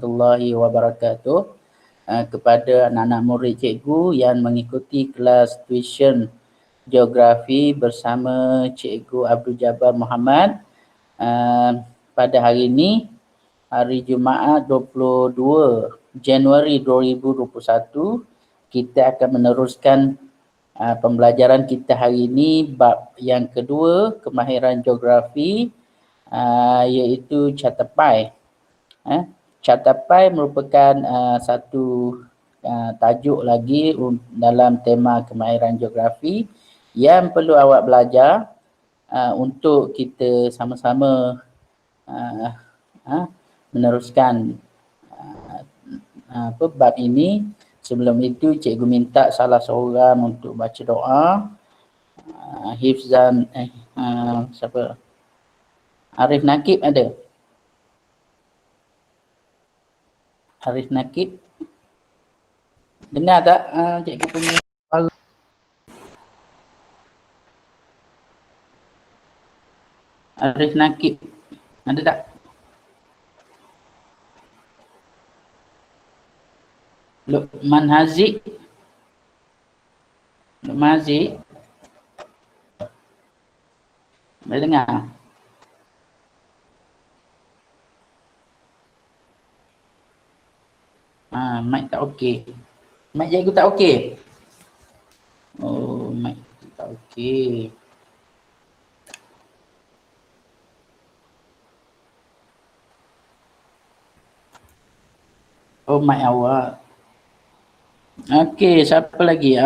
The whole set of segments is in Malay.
warahmatullahi wabarakatuh kepada anak-anak murid cikgu yang mengikuti kelas tuition geografi bersama Cikgu Abdul Jabbar Muhammad. Pada hari ini, hari Jumaat 22 Januari 2021, kita akan meneruskan pembelajaran kita hari ini bab yang kedua, kemahiran geografi, iaitu Catepai. Catepai merupakan satu tajuk lagi dalam tema kemahiran geografi yang perlu awak belajar untuk kita sama-sama meneruskan bab ini. Sebelum itu cikgu minta salah seorang untuk baca doa. Hifzan siapa? Arif Nakib ada? Arif Nakib dengar tak cikgu punya? Arif Nakib ada tak? Luqman Haziq. Luqman Haziq boleh dengar? Mic tak okey. Mic cikgu tak okey? Oh, mic tak okey. Oh, mic awak. Okey, siapa lagi?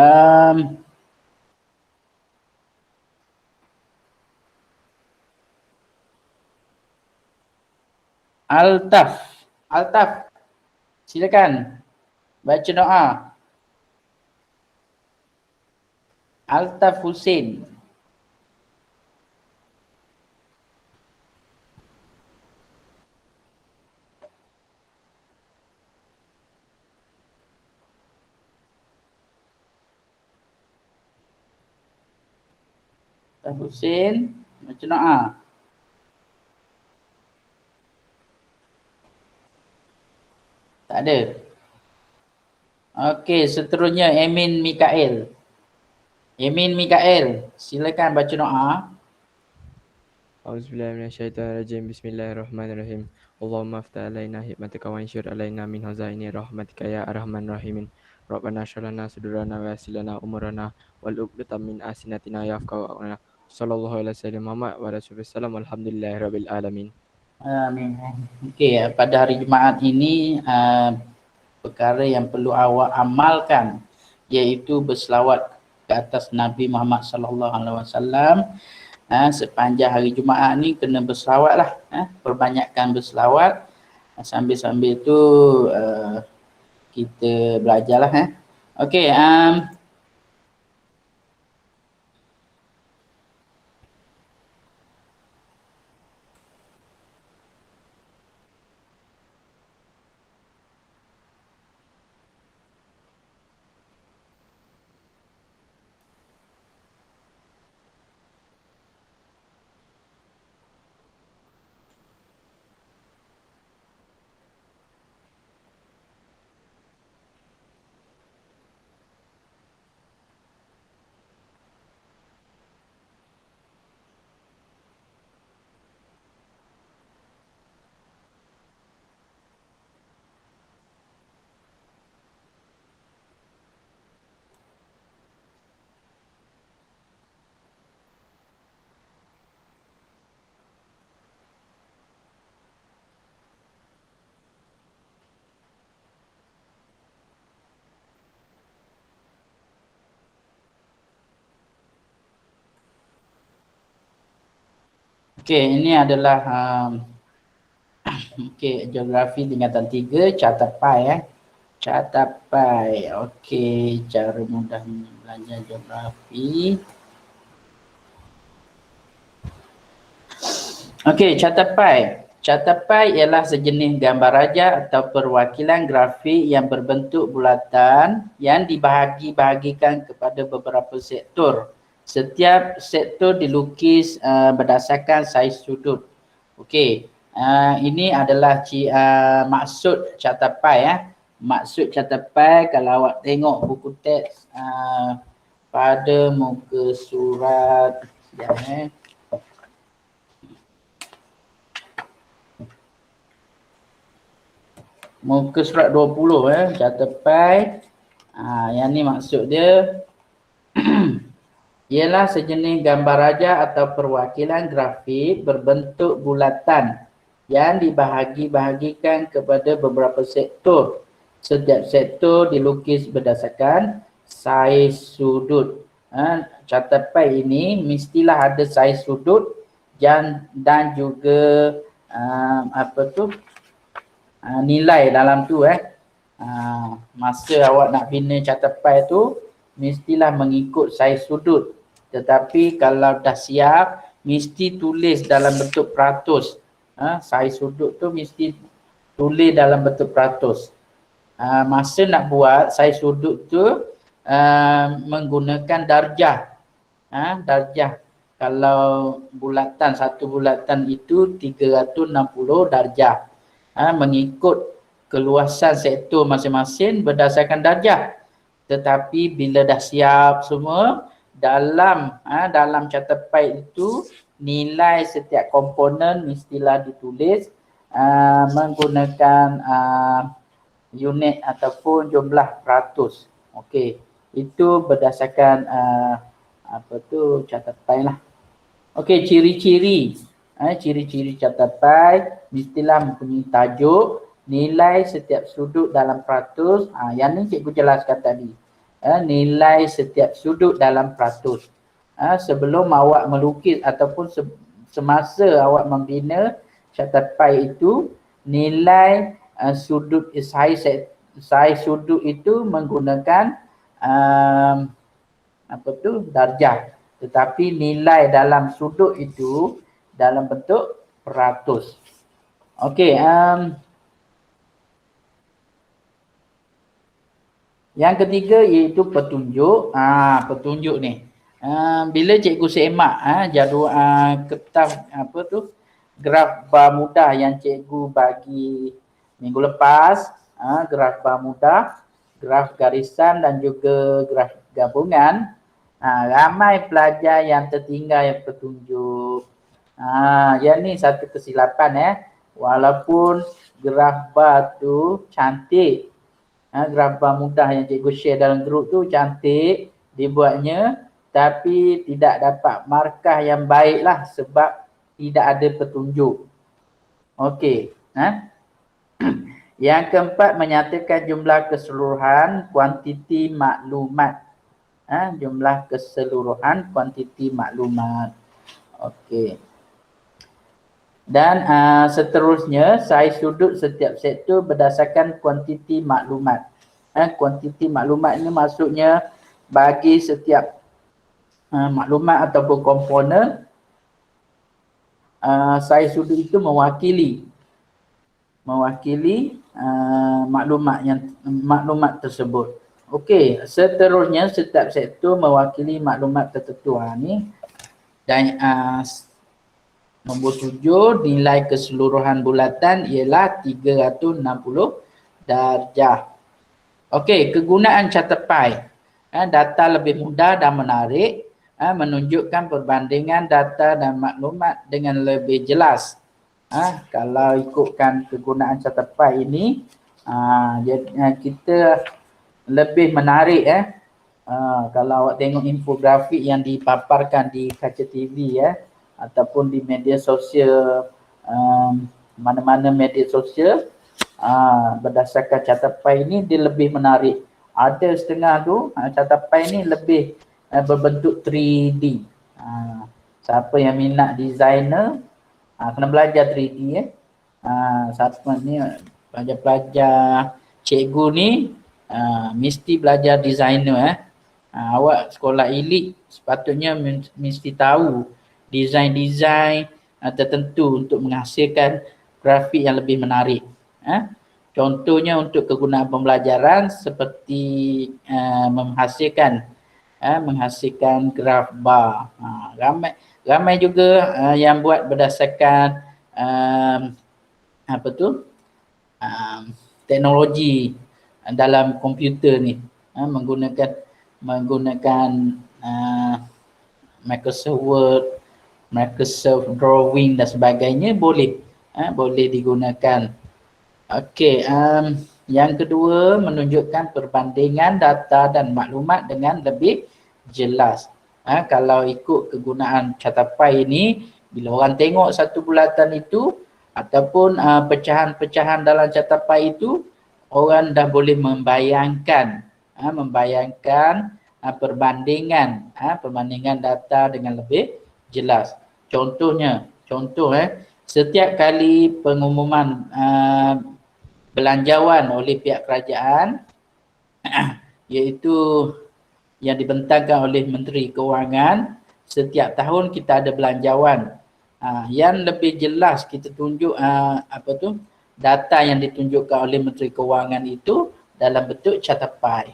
Altaf. Altaf, silakan baca doa. Altaf Hussein. Altaf Hussein, baca doa. Tak ada. Okey, seterusnya Emin Mikael. Emin Mikael, silakan baca doa. Auzubillahiminasyaitonirrajim. Bismillahirrahmanirrahim. Allahumma aftah alaina hikmataka wa ansyur alaina min hazaini rahmatika ya arhamar rahimin. Rabbana shrah lana sudurana wa yassir lana umurana wal uqdatam min alsinatina yafqahu qawlana. Sallallahu alaihi wasallam Muhammad wa rasulillah alhamdulillahirabbil alamin. Amin. Okey, pada hari Jumaat ini perkara yang perlu awak amalkan iaitu berselawat ke atas Nabi Muhammad sallallahu alaihi wasallam. Sepanjang hari Jumaat ni kena berselawatlah, perbanyakkan berselawat. Sambil-sambil tu kita belajarlah. Okey, ini adalah geografi tingkatan 3, Catepai. Catepai. Okey, cara mudah belajar geografi. Okey, Catepai. Catepai ialah sejenis gambar raja atau perwakilan grafik yang berbentuk bulatan yang dibahagi-bahagikan kepada beberapa sektor. Setiap sektor dilukis berdasarkan saiz sudut. Okey, Ini adalah maksud catapai ya. Maksud catapai kalau awak tengok buku teks pada muka surat muka surat 20 catapai. Yang ni maksud dia ialah sejenis gambar raja atau perwakilan grafik berbentuk bulatan yang dibahagi-bahagikan kepada beberapa sektor. Setiap sektor dilukis berdasarkan saiz sudut. Catapai ini mestilah ada saiz sudut dan juga nilai dalam tu masa awak nak bina catapai tu mestilah mengikut saiz sudut. Tetapi kalau dah siap mesti tulis dalam bentuk peratus. Saiz sudut tu mesti tulis dalam bentuk peratus. Masa nak buat saiz sudut tu menggunakan darjah. Darjah. Kalau satu bulatan itu 360 darjah. Mengikut keluasan sektor masing-masing berdasarkan darjah. Tetapi bila dah siap semua, dalam catapai itu nilai setiap komponen mestilah ditulis menggunakan unit ataupun jumlah peratus. Okey, itu berdasarkan catapai lah. Okey, ciri-ciri. Ciri-ciri catapai mestilah mempunyai tajuk, nilai setiap sudut dalam peratus. Yang ni cikgu jelaskan tadi. Nilai setiap sudut dalam peratus. Sebelum awak melukis ataupun semasa awak membina catapai itu, nilai sudut saiz sudut itu menggunakan darjah. Tetapi nilai dalam sudut itu dalam bentuk peratus. Okey, yang ketiga iaitu petunjuk. Petunjuk ni. Bila cikgu semak jadual kertas graf bar mudah yang cikgu bagi minggu lepas, graf bar mudah, graf garisan dan juga graf gabungan. Ramai pelajar yang tertinggal yang petunjuk. Yang ni satu kesilapan walaupun graf bar tu cantik. Graf bar mudah yang cikgu share dalam grup tu cantik dibuatnya, tapi tidak dapat markah yang baik lah sebab tidak ada petunjuk. Okey. Yang keempat, menyatakan jumlah keseluruhan kuantiti maklumat. Jumlah keseluruhan kuantiti maklumat. Okey. Dan seterusnya, saiz sudut setiap sektor berdasarkan kuantiti maklumat. Kuantiti maklumat ini maksudnya bagi setiap maklumat ataupun komponen, saiz sudut itu mewakili maklumat tersebut. Okey, seterusnya setiap sektor mewakili maklumat tertentu. Ni dan nombor 7, nilai keseluruhan bulatan ialah 360 darjah. Okey, kegunaan catapai. Data lebih mudah dan menarik, menunjukkan perbandingan data dan maklumat dengan lebih jelas. Kalau ikutkan kegunaan catapai ini, kita lebih menarik. Kalau awak tengok infografik yang dipaparkan di kaca TV ataupun di media sosial, mana-mana media sosial, berdasarkan catapai ini dia lebih menarik. Ada setengah tu catapai ini lebih berbentuk 3D. Siapa yang minat designer kena belajar 3D. Siapa ni pelajar-pelajar cikgu ni mesti belajar designer. Awak sekolah elit sepatutnya mesti tahu design tertentu untuk menghasilkan grafik yang lebih menarik. Contohnya untuk kegunaan pembelajaran seperti menghasilkan graf bar. Ramai juga yang buat berdasarkan apa tu teknologi dalam komputer ni, menggunakan Microsoft Word, Microsoft Drawing dan sebagainya boleh digunakan. Okey, yang kedua menunjukkan perbandingan data dan maklumat dengan lebih jelas. Kalau ikut kegunaan catapai ini, bila orang tengok satu bulatan itu ataupun pecahan-pecahan dalam catapai itu, orang dah boleh membayangkan perbandingan data dengan lebih jelas. Contoh setiap kali pengumuman belanjawan oleh pihak kerajaan iaitu yang dibentangkan oleh Menteri Kewangan, setiap tahun kita ada belanjawan. Yang lebih jelas kita tunjuk data yang ditunjukkan oleh Menteri Kewangan itu dalam bentuk catapai.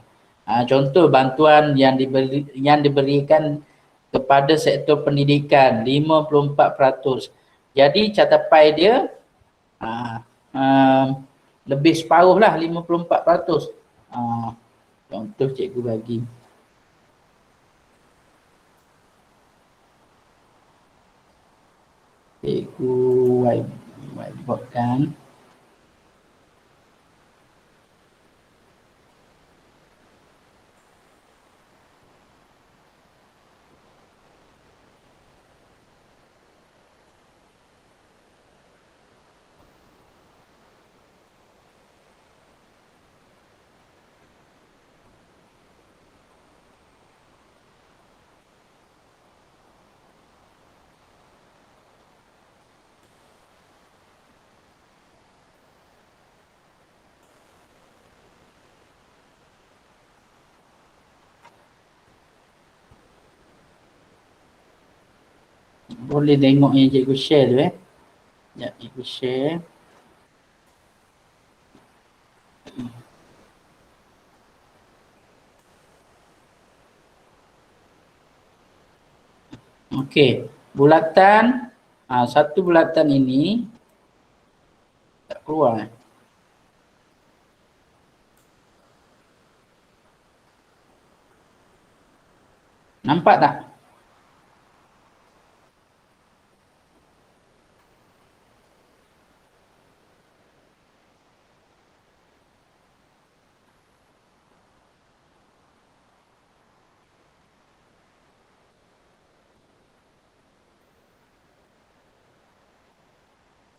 Contoh bantuan yang diberikan kepada sektor pendidikan 54%. Jadi catapai dia lebih separuh lah, 54%. Contoh cikgu bagi. Cikgu whiteboard kan. Boleh tengok yang cikgu share tu Ya, cikgu share. Okey, bulatan satu bulatan ini tak keluar. Nampak tak?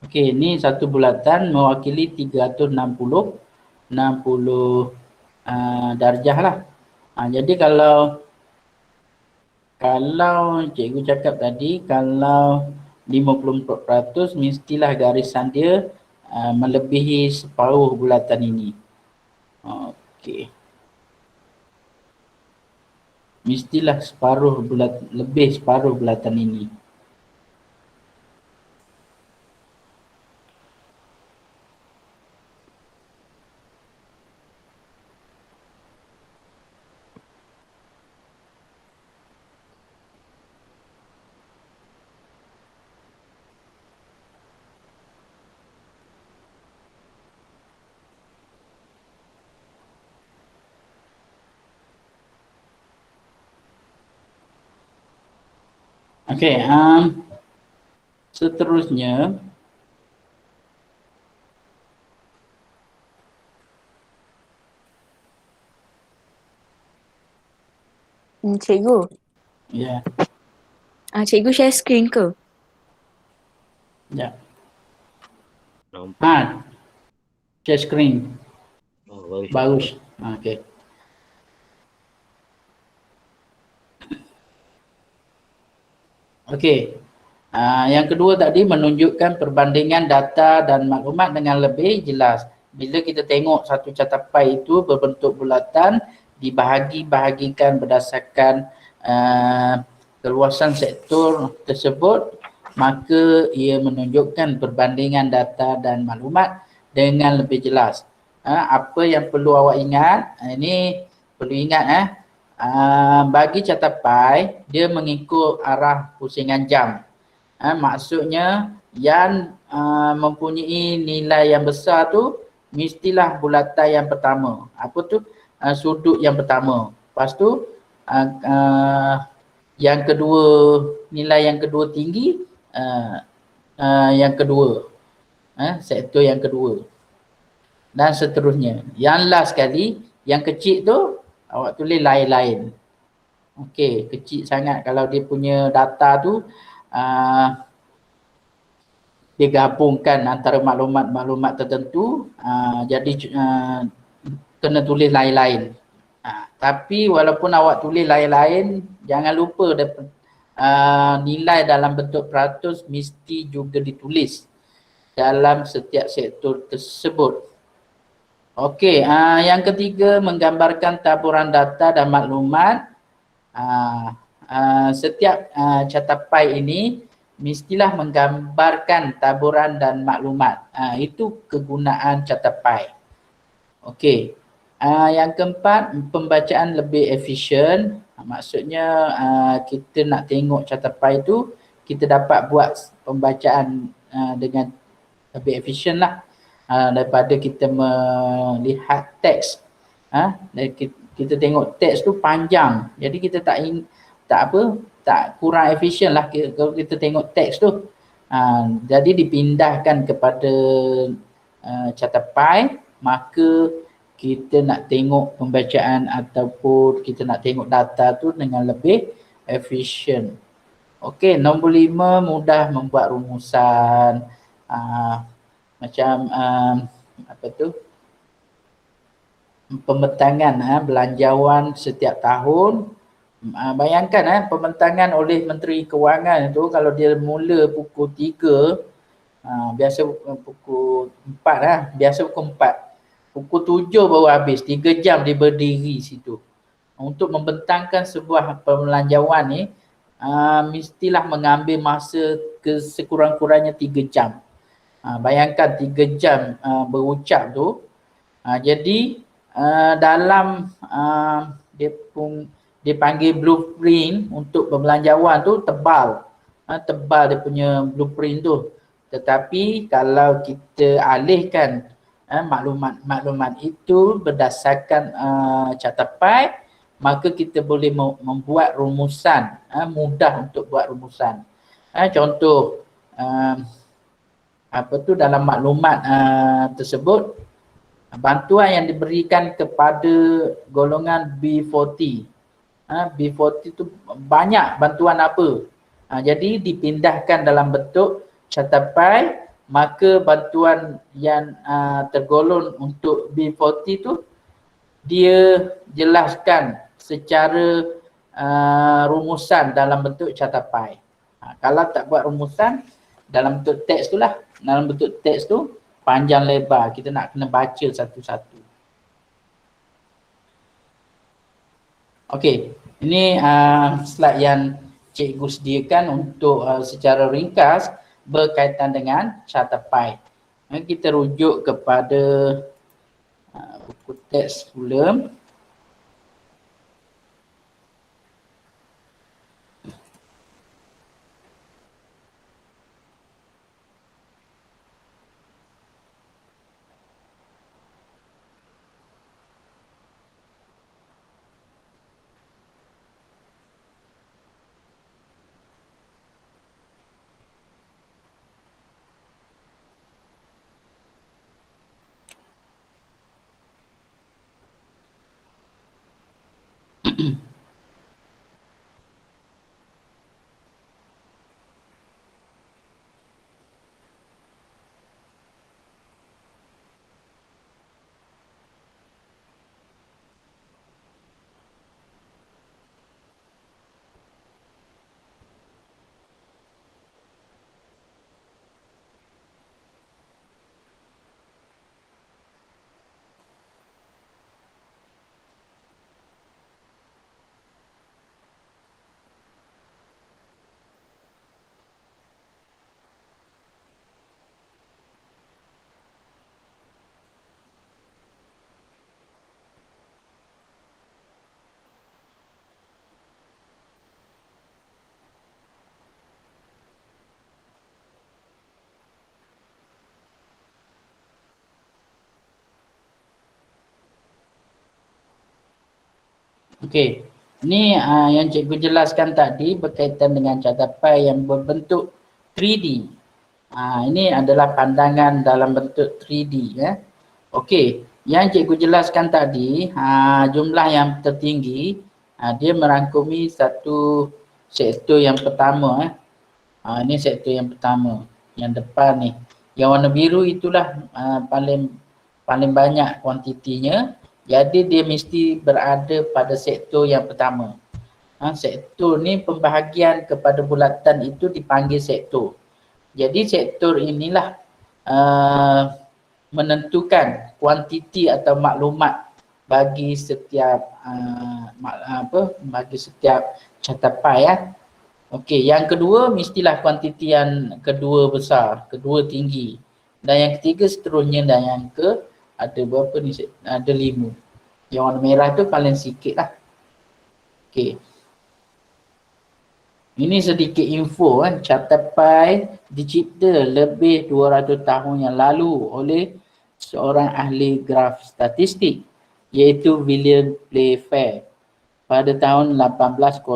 Okey, ni satu bulatan mewakili 360 darjah lah. Jadi kalau cikgu cakap tadi, kalau 54% mestilah garisan dia melebihi separuh bulatan ini. Okey. Mestilah lebih separuh bulatan ini. Okey, seterusnya Cikgu. ya. Cikgu share screen ke? Ya. Share screen. Bagus. Okey. Okey. Yang kedua tadi menunjukkan perbandingan data dan maklumat dengan lebih jelas. Bila kita tengok satu catapai itu berbentuk bulatan, dibahagi-bahagikan berdasarkan keluasan sektor tersebut, maka ia menunjukkan perbandingan data dan maklumat dengan lebih jelas. Apa yang perlu awak ingat, ini perlu ingat bagi catapai dia mengikut arah pusingan jam. Maksudnya yang mempunyai nilai yang besar tu, mestilah bulatan yang pertama. Apa tu? Sudut yang pertama. Lepas tu yang kedua, nilai yang kedua tinggi, yang kedua, sektor yang kedua, dan seterusnya. Yang last sekali, yang kecil tu awak tulis lain-lain. Okey, kecil sangat kalau dia punya data tu dia gabungkan antara maklumat-maklumat tertentu, jadi kena tulis lain-lain. Tapi walaupun awak tulis lain-lain, jangan lupa nilai dalam bentuk peratus mesti juga ditulis dalam setiap sektor tersebut. Okey, yang ketiga, menggambarkan taburan data dan maklumat. Setiap catapai ini mestilah menggambarkan taburan dan maklumat. Itu kegunaan catapai. Okey. Yang keempat, pembacaan lebih efisien. Maksudnya kita nak tengok catapai itu, kita dapat buat pembacaan dengan lebih efisien lah daripada kita melihat teks. Kita tengok teks tu panjang, jadi kita tak kurang efisien lah kalau kita tengok teks tu. Jadi dipindahkan kepada catapai, maka kita nak tengok pembacaan ataupun kita nak tengok data tu dengan lebih efisien. Okey, nombor 5, mudah membuat rumusan. Macam apa tu? Pembentangan belanjawan setiap tahun. Bayangkan pembentangan oleh Menteri Kewangan tu, kalau dia mula pukul 3, biasa pukul 4 biasa pukul 4. Pukul 7 baru habis, 3 jam dia berdiri situ. Untuk membentangkan sebuah pembelanjawan ni, mestilah mengambil masa sekurang-kurangnya 3 jam. Bayangkan 3 jam berucap tu. Jadi dalam dia panggil blueprint untuk pembelanjawan tu tebal. Tebal dia punya blueprint tu. Tetapi kalau kita alihkan maklumat itu berdasarkan catapai, maka kita boleh membuat rumusan, mudah untuk buat rumusan. Contoh dalam maklumat tersebut, bantuan yang diberikan kepada golongan B40. B40 tu banyak bantuan apa? Jadi dipindahkan dalam bentuk catapai, maka bantuan yang tergolong untuk B40 tu dia jelaskan secara rumusan dalam bentuk catapai. Kalau tak buat rumusan dalam bentuk teks tu lah, dalam bentuk teks tu panjang lebar, kita nak kena baca satu-satu. Okey, ini slide yang cikgu sediakan untuk secara ringkas berkaitan dengan catapai. Kita rujuk kepada buku teks pula. Okey. Ni yang cikgu jelaskan tadi berkaitan dengan catapai yang berbentuk 3D. Ini adalah pandangan dalam bentuk 3D ya. Okey, yang cikgu jelaskan tadi, jumlah yang tertinggi dia merangkumi satu sektor yang pertama. Ini sektor yang pertama, yang depan ni. Yang warna biru itulah paling banyak kuantitinya. Jadi dia mesti berada pada sektor yang pertama. Sektor ni pembahagian kepada bulatan itu dipanggil sektor. Jadi sektor inilah menentukan kuantiti atau maklumat bagi setiap bagi setiap catapai ya. Okey, yang kedua mestilah kuantiti yang kedua besar, kedua tinggi. Dan yang ketiga seterusnya, dan yang ke ada berapa ni? Ada 5. Yang warna merah tu paling sikit lah. Okey. Ini sedikit info kan. Catapai dicipta lebih 200 tahun yang lalu oleh seorang ahli graf statistik iaitu William Playfair pada tahun 1801.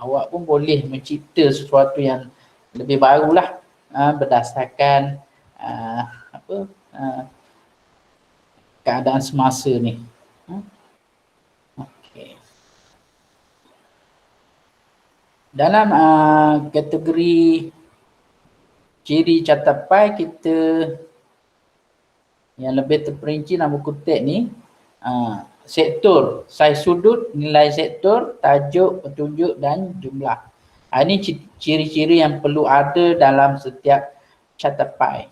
Awak pun boleh mencipta sesuatu yang lebih barulah berdasarkan keadaan semasa ni. Okey. Dalam kategori ciri catapai kita yang lebih terperinci dalam buku teks ni, sektor, saiz sudut, nilai sektor, tajuk, petunjuk dan jumlah. Ini ciri-ciri yang perlu ada dalam setiap catapai.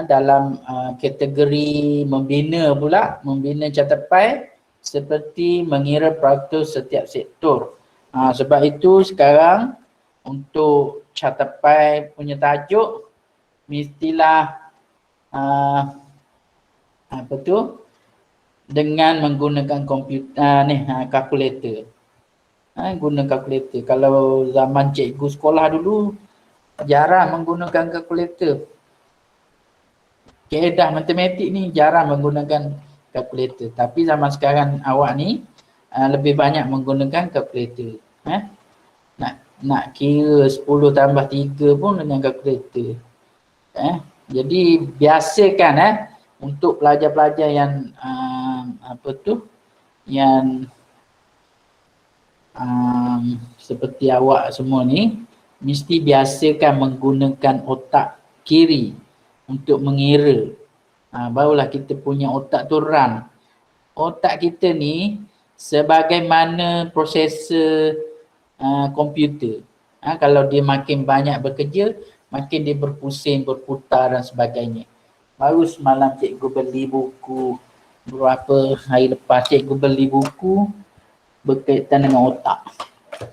Dalam kategori membina pula, membina catapai seperti mengira produktif setiap sektor. Sebab itu sekarang untuk catapai punya tajuk mestilah dengan menggunakan komputer kalkulator. Guna kalkulator. Kalau zaman cikgu sekolah dulu jarang menggunakan kalkulator. Kaedah matematik ni jarang menggunakan kalkulator. Tapi zaman sekarang awak ni lebih banyak menggunakan kalkulator. Nak kira 10 tambah 3 pun dengan kalkulator. Jadi biasakan untuk pelajar-pelajar yang yang seperti awak semua ni, mesti biasakan menggunakan otak kiri untuk mengira. Barulah kita punya otak tu run. Otak kita ni sebagaimana prosesor komputer. Kalau dia makin banyak bekerja, makin dia berpusing, berputar dan sebagainya. Baru semalam cikgu beli buku, beberapa hari lepas cikgu beli buku berkaitan dengan otak.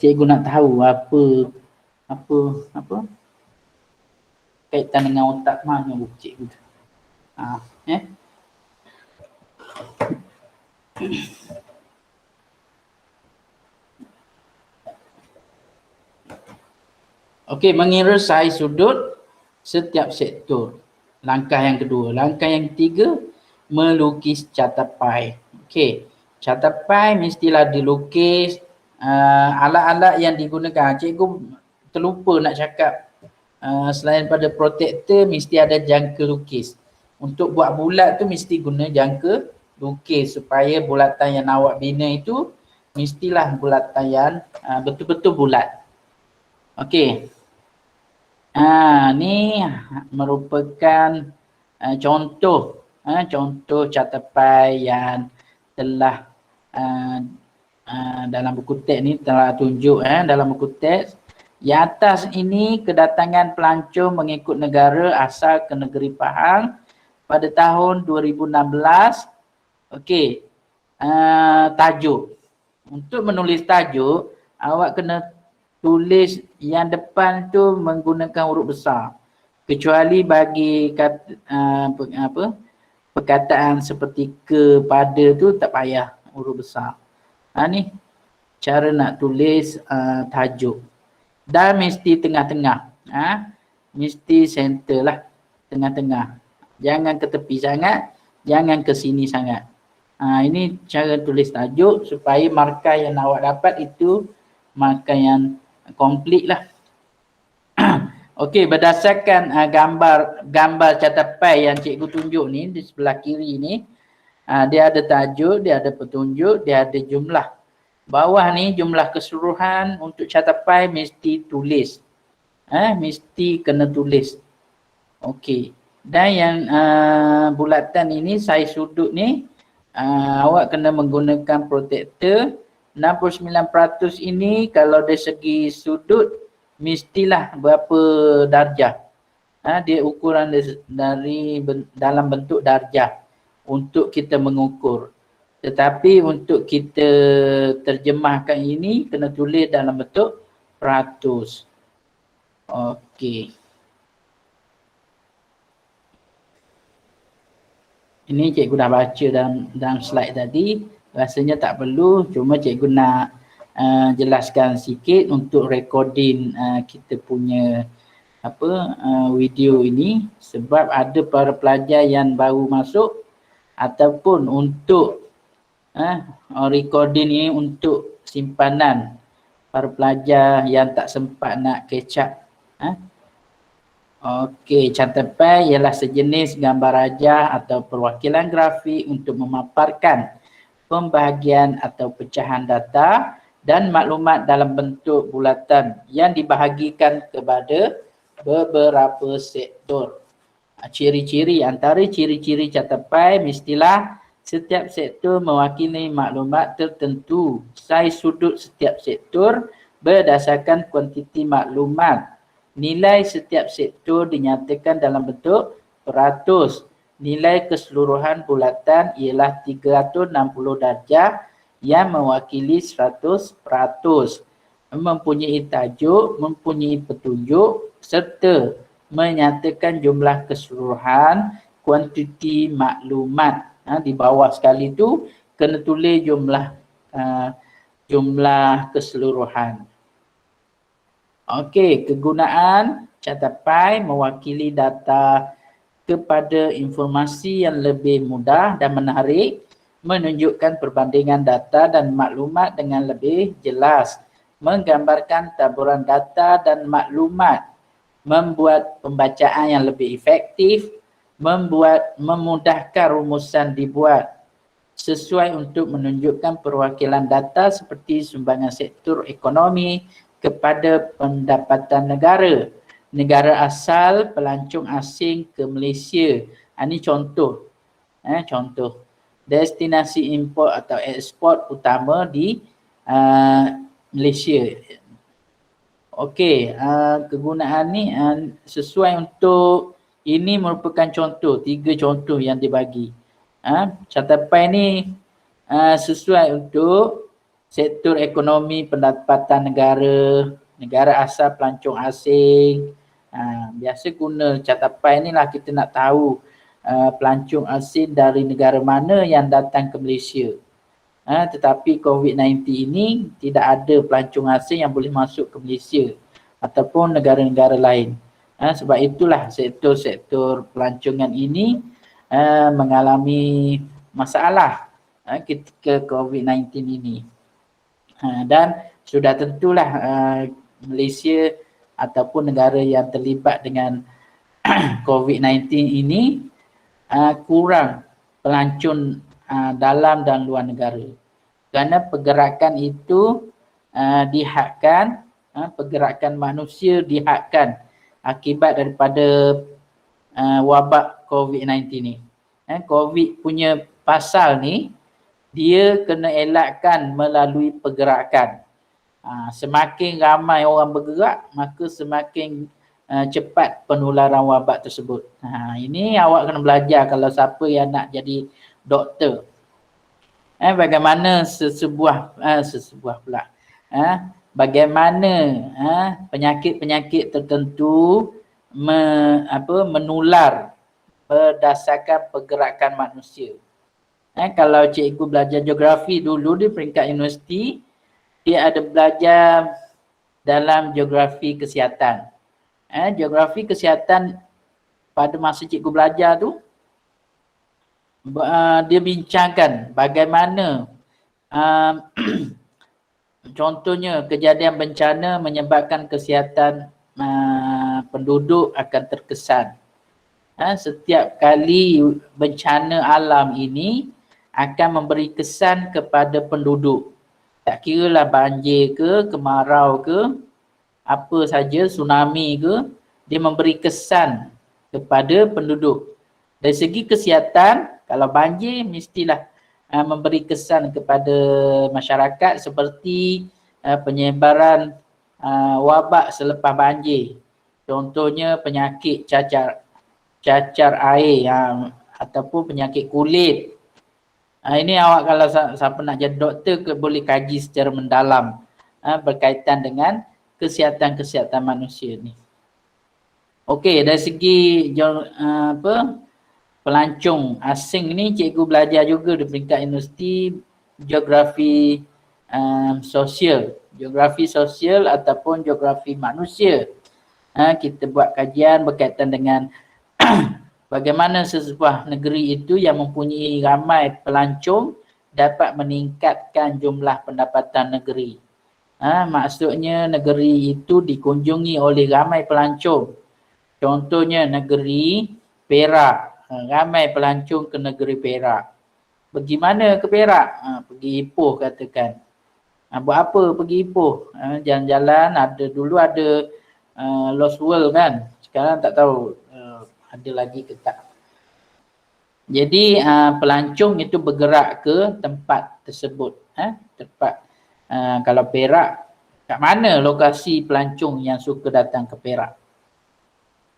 Cikgu nak tahu apa kaitan dengan otak, mana buku cikgu tu. Okey, mengira saiz sudut setiap sektor. Langkah yang kedua. Langkah yang ketiga, melukis catapai. Okey, catapai mestilah dilukis. Alat-alat yang digunakan, cikgu terlupa nak cakap, selain pada protektor mesti ada jangka lukis. Untuk buat bulat tu mesti guna jangka lukis supaya bulatan yang awak bina itu mestilah bulatan yang betul-betul bulat. Okey. Ni merupakan contoh catapai yang telah dalam buku teks ni telah tunjuk dalam buku teks. Yang atas ini kedatangan pelancong mengikut negara asal ke negeri Pahang pada tahun 2016. Okey. Tajuk. Untuk menulis tajuk, awak kena tulis yang depan tu menggunakan huruf besar. Kecuali bagi perkataan seperti ke, pada tu tak payah huruf besar. Ni cara nak tulis tajuk. Dan mesti tengah-tengah. Mesti center lah, tengah-tengah. Jangan ke tepi sangat, jangan ke sini sangat. Ini cara tulis tajuk supaya markah yang awak dapat itu markah yang komplit lah. Okey, berdasarkan gambar catapai yang cikgu tunjuk ni di sebelah kiri ni, dia ada tajuk, dia ada petunjuk, dia ada jumlah. Bawah ni jumlah keseluruhan untuk catapai mesti tulis. Mesti kena tulis. Okey. Dan yang bulatan ini saiz sudut ni awak kena menggunakan protektor. 69% ini kalau dari segi sudut mestilah berapa darjah. Dia ukuran dari dalam bentuk darjah untuk kita mengukur. Tetapi untuk kita terjemahkan ini kena tulis dalam bentuk peratus. Okey. Ini cikgu dah baca dalam slide tadi. Rasanya tak perlu, cuma cikgu nak jelaskan sikit untuk recording kita punya video ini, sebab ada para pelajar yang baru masuk ataupun untuk recording ini untuk simpanan para pelajar yang tak sempat nak catch up. Okey, catapai ialah sejenis gambar rajah atau perwakilan grafik untuk memaparkan pembahagian atau pecahan data dan maklumat dalam bentuk bulatan yang dibahagikan kepada beberapa sektor. Ciri-ciri, antara ciri-ciri catapai mestilah setiap sektor mewakili maklumat tertentu. Saiz sudut setiap sektor berdasarkan kuantiti maklumat. Nilai setiap sektor dinyatakan dalam bentuk peratus. Nilai keseluruhan bulatan ialah 360 darjah yang mewakili 100%. Mempunyai tajuk, mempunyai petunjuk serta menyatakan jumlah keseluruhan kuantiti maklumat. Di bawah sekali tu kena tulis jumlah keseluruhan. Okey, kegunaan catapai mewakili data kepada informasi yang lebih mudah dan menarik, menunjukkan perbandingan data dan maklumat dengan lebih jelas, menggambarkan taburan data dan maklumat, membuat pembacaan yang lebih efektif, memudahkan rumusan dibuat sesuai untuk menunjukkan perwakilan data seperti sumbangan sektor ekonomi kepada pendapatan negara, negara asal pelancong asing ke Malaysia. Ini contoh. Contoh. Destinasi import atau ekspor utama di Malaysia. Okey, kegunaan ni sesuai untuk, ini merupakan contoh, 3 contoh yang dibagi. Catapai ni sesuai untuk sektor ekonomi pendapatan negara, negara asal pelancong asing. Biasa guna catapai ni lah kita nak tahu pelancong asing dari negara mana yang datang ke Malaysia. Tetapi COVID-19 ini tidak ada pelancong asing yang boleh masuk ke Malaysia ataupun negara-negara lain. Sebab itulah sektor-sektor pelancongan ini mengalami masalah ketika COVID-19 ini. Dan sudah tentulah Malaysia ataupun negara yang terlibat dengan COVID-19 ini kurang pelancong dalam dan luar negara. Kerana pergerakan itu dihadkan, pergerakan manusia dihadkan akibat daripada wabak COVID-19 ni. COVID punya pasal ni, dia kena elakkan melalui pergerakan. Semakin ramai orang bergerak, maka semakin cepat penularan wabak tersebut. Ini awak kena belajar kalau siapa yang nak jadi doktor. Bagaimana bagaimana penyakit-penyakit tertentu menular berdasarkan pergerakan manusia. Kalau cikgu belajar geografi dulu di peringkat universiti, dia ada belajar dalam geografi kesihatan. Geografi kesihatan pada masa cikgu belajar tu, dia bincangkan bagaimana contohnya kejadian bencana menyebabkan kesihatan penduduk akan terkesan. Setiap kali bencana alam ini akan memberi kesan kepada penduduk. Tak kiralah banjir ke, kemarau ke, apa saja, tsunami ke, dia memberi kesan kepada penduduk. Dari segi kesihatan, kalau banjir mestilah memberi kesan kepada masyarakat seperti penyebaran wabak selepas banjir. Contohnya penyakit cacar air ataupun penyakit kulit. Ini awak kalau siapa nak jadi doktor boleh kaji secara mendalam berkaitan dengan kesihatan manusia ni. Okey, dari segi pelancong asing ni, cikgu belajar juga di peringkat universiti geografi sosial ataupun geografi manusia. Kita buat kajian berkaitan dengan bagaimana sebuah negeri itu yang mempunyai ramai pelancong dapat meningkatkan jumlah pendapatan negeri. Maksudnya negeri itu dikunjungi oleh ramai pelancong. Contohnya negeri Perak, ramai pelancong ke negeri Perak. Bagaimana ke Perak? Pergi Ipoh katakan. Buat apa pergi Ipoh? Jalan-jalan, dulu ada Lost World kan. Sekarang tak tahu ada lagi ke tak. Jadi pelancong itu bergerak ke tempat tersebut. Kalau Perak, kat mana lokasi pelancong yang suka datang ke Perak?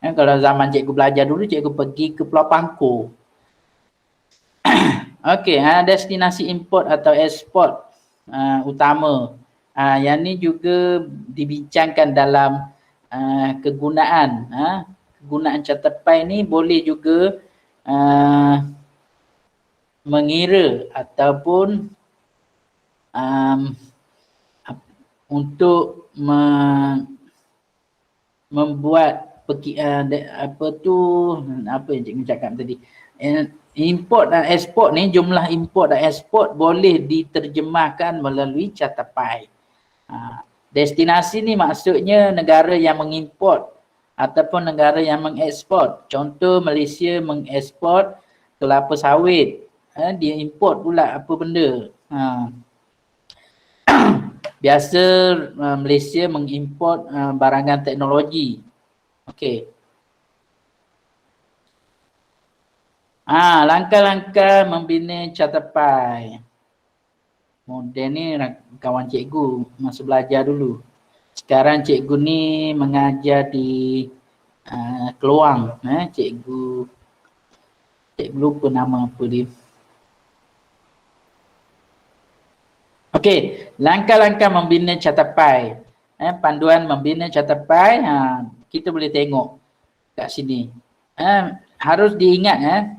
Kalau zaman cikgu belajar dulu, cikgu pergi ke Pulau Pangkor. Okey, destinasi import atau ekspor utama. Yang ni juga dibincangkan dalam kegunaan. Kegunaan catepai ni boleh juga mengira ataupun untuk membuat apa yang cikgu cakap tadi, import dan ekspor ni, jumlah import dan ekspor boleh diterjemahkan melalui catepai. Destinasi ni maksudnya negara yang mengimport ataupun negara yang mengekspor. Contoh Malaysia mengekspor kelapa sawit, dia import pula apa benda. Biasa Malaysia mengimport barangan teknologi. Okey. Langkah-langkah membina catepai. Model ni kawan cikgu masa belajar dulu. Sekarang cikgu ni mengajar di Keluang. Cikgu lupa nama apa dia. Okey, langkah-langkah membina catepai. Panduan membina catepai, kita boleh tengok kat sini. Harus diingat,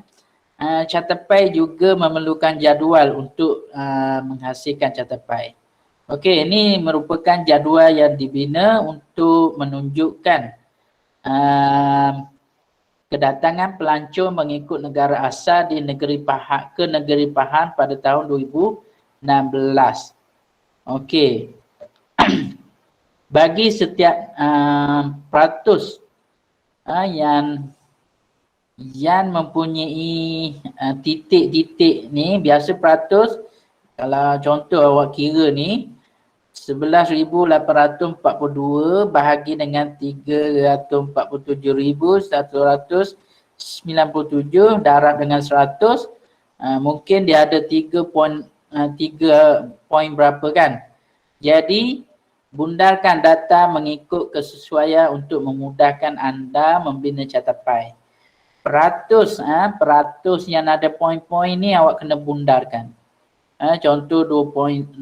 catepai juga memerlukan jadual untuk menghasilkan catepai. Okey, ini merupakan jadual yang dibina untuk menunjukkan kedatangan pelancong mengikut negara asal di negeri Pahang pada tahun 2016. Okey. Bagi setiap peratus yang mempunyai titik-titik ni, biasa peratus, kalau contoh awak kira ni 11,842 bahagi dengan 347,197 darab dengan 100, mungkin dia ada 3 poin berapa kan. Jadi bundarkan data mengikut kesesuaian untuk memudahkan anda membina catepai. Peratus yang ada poin-poin ni awak kena bundarkan. Contoh 21.3,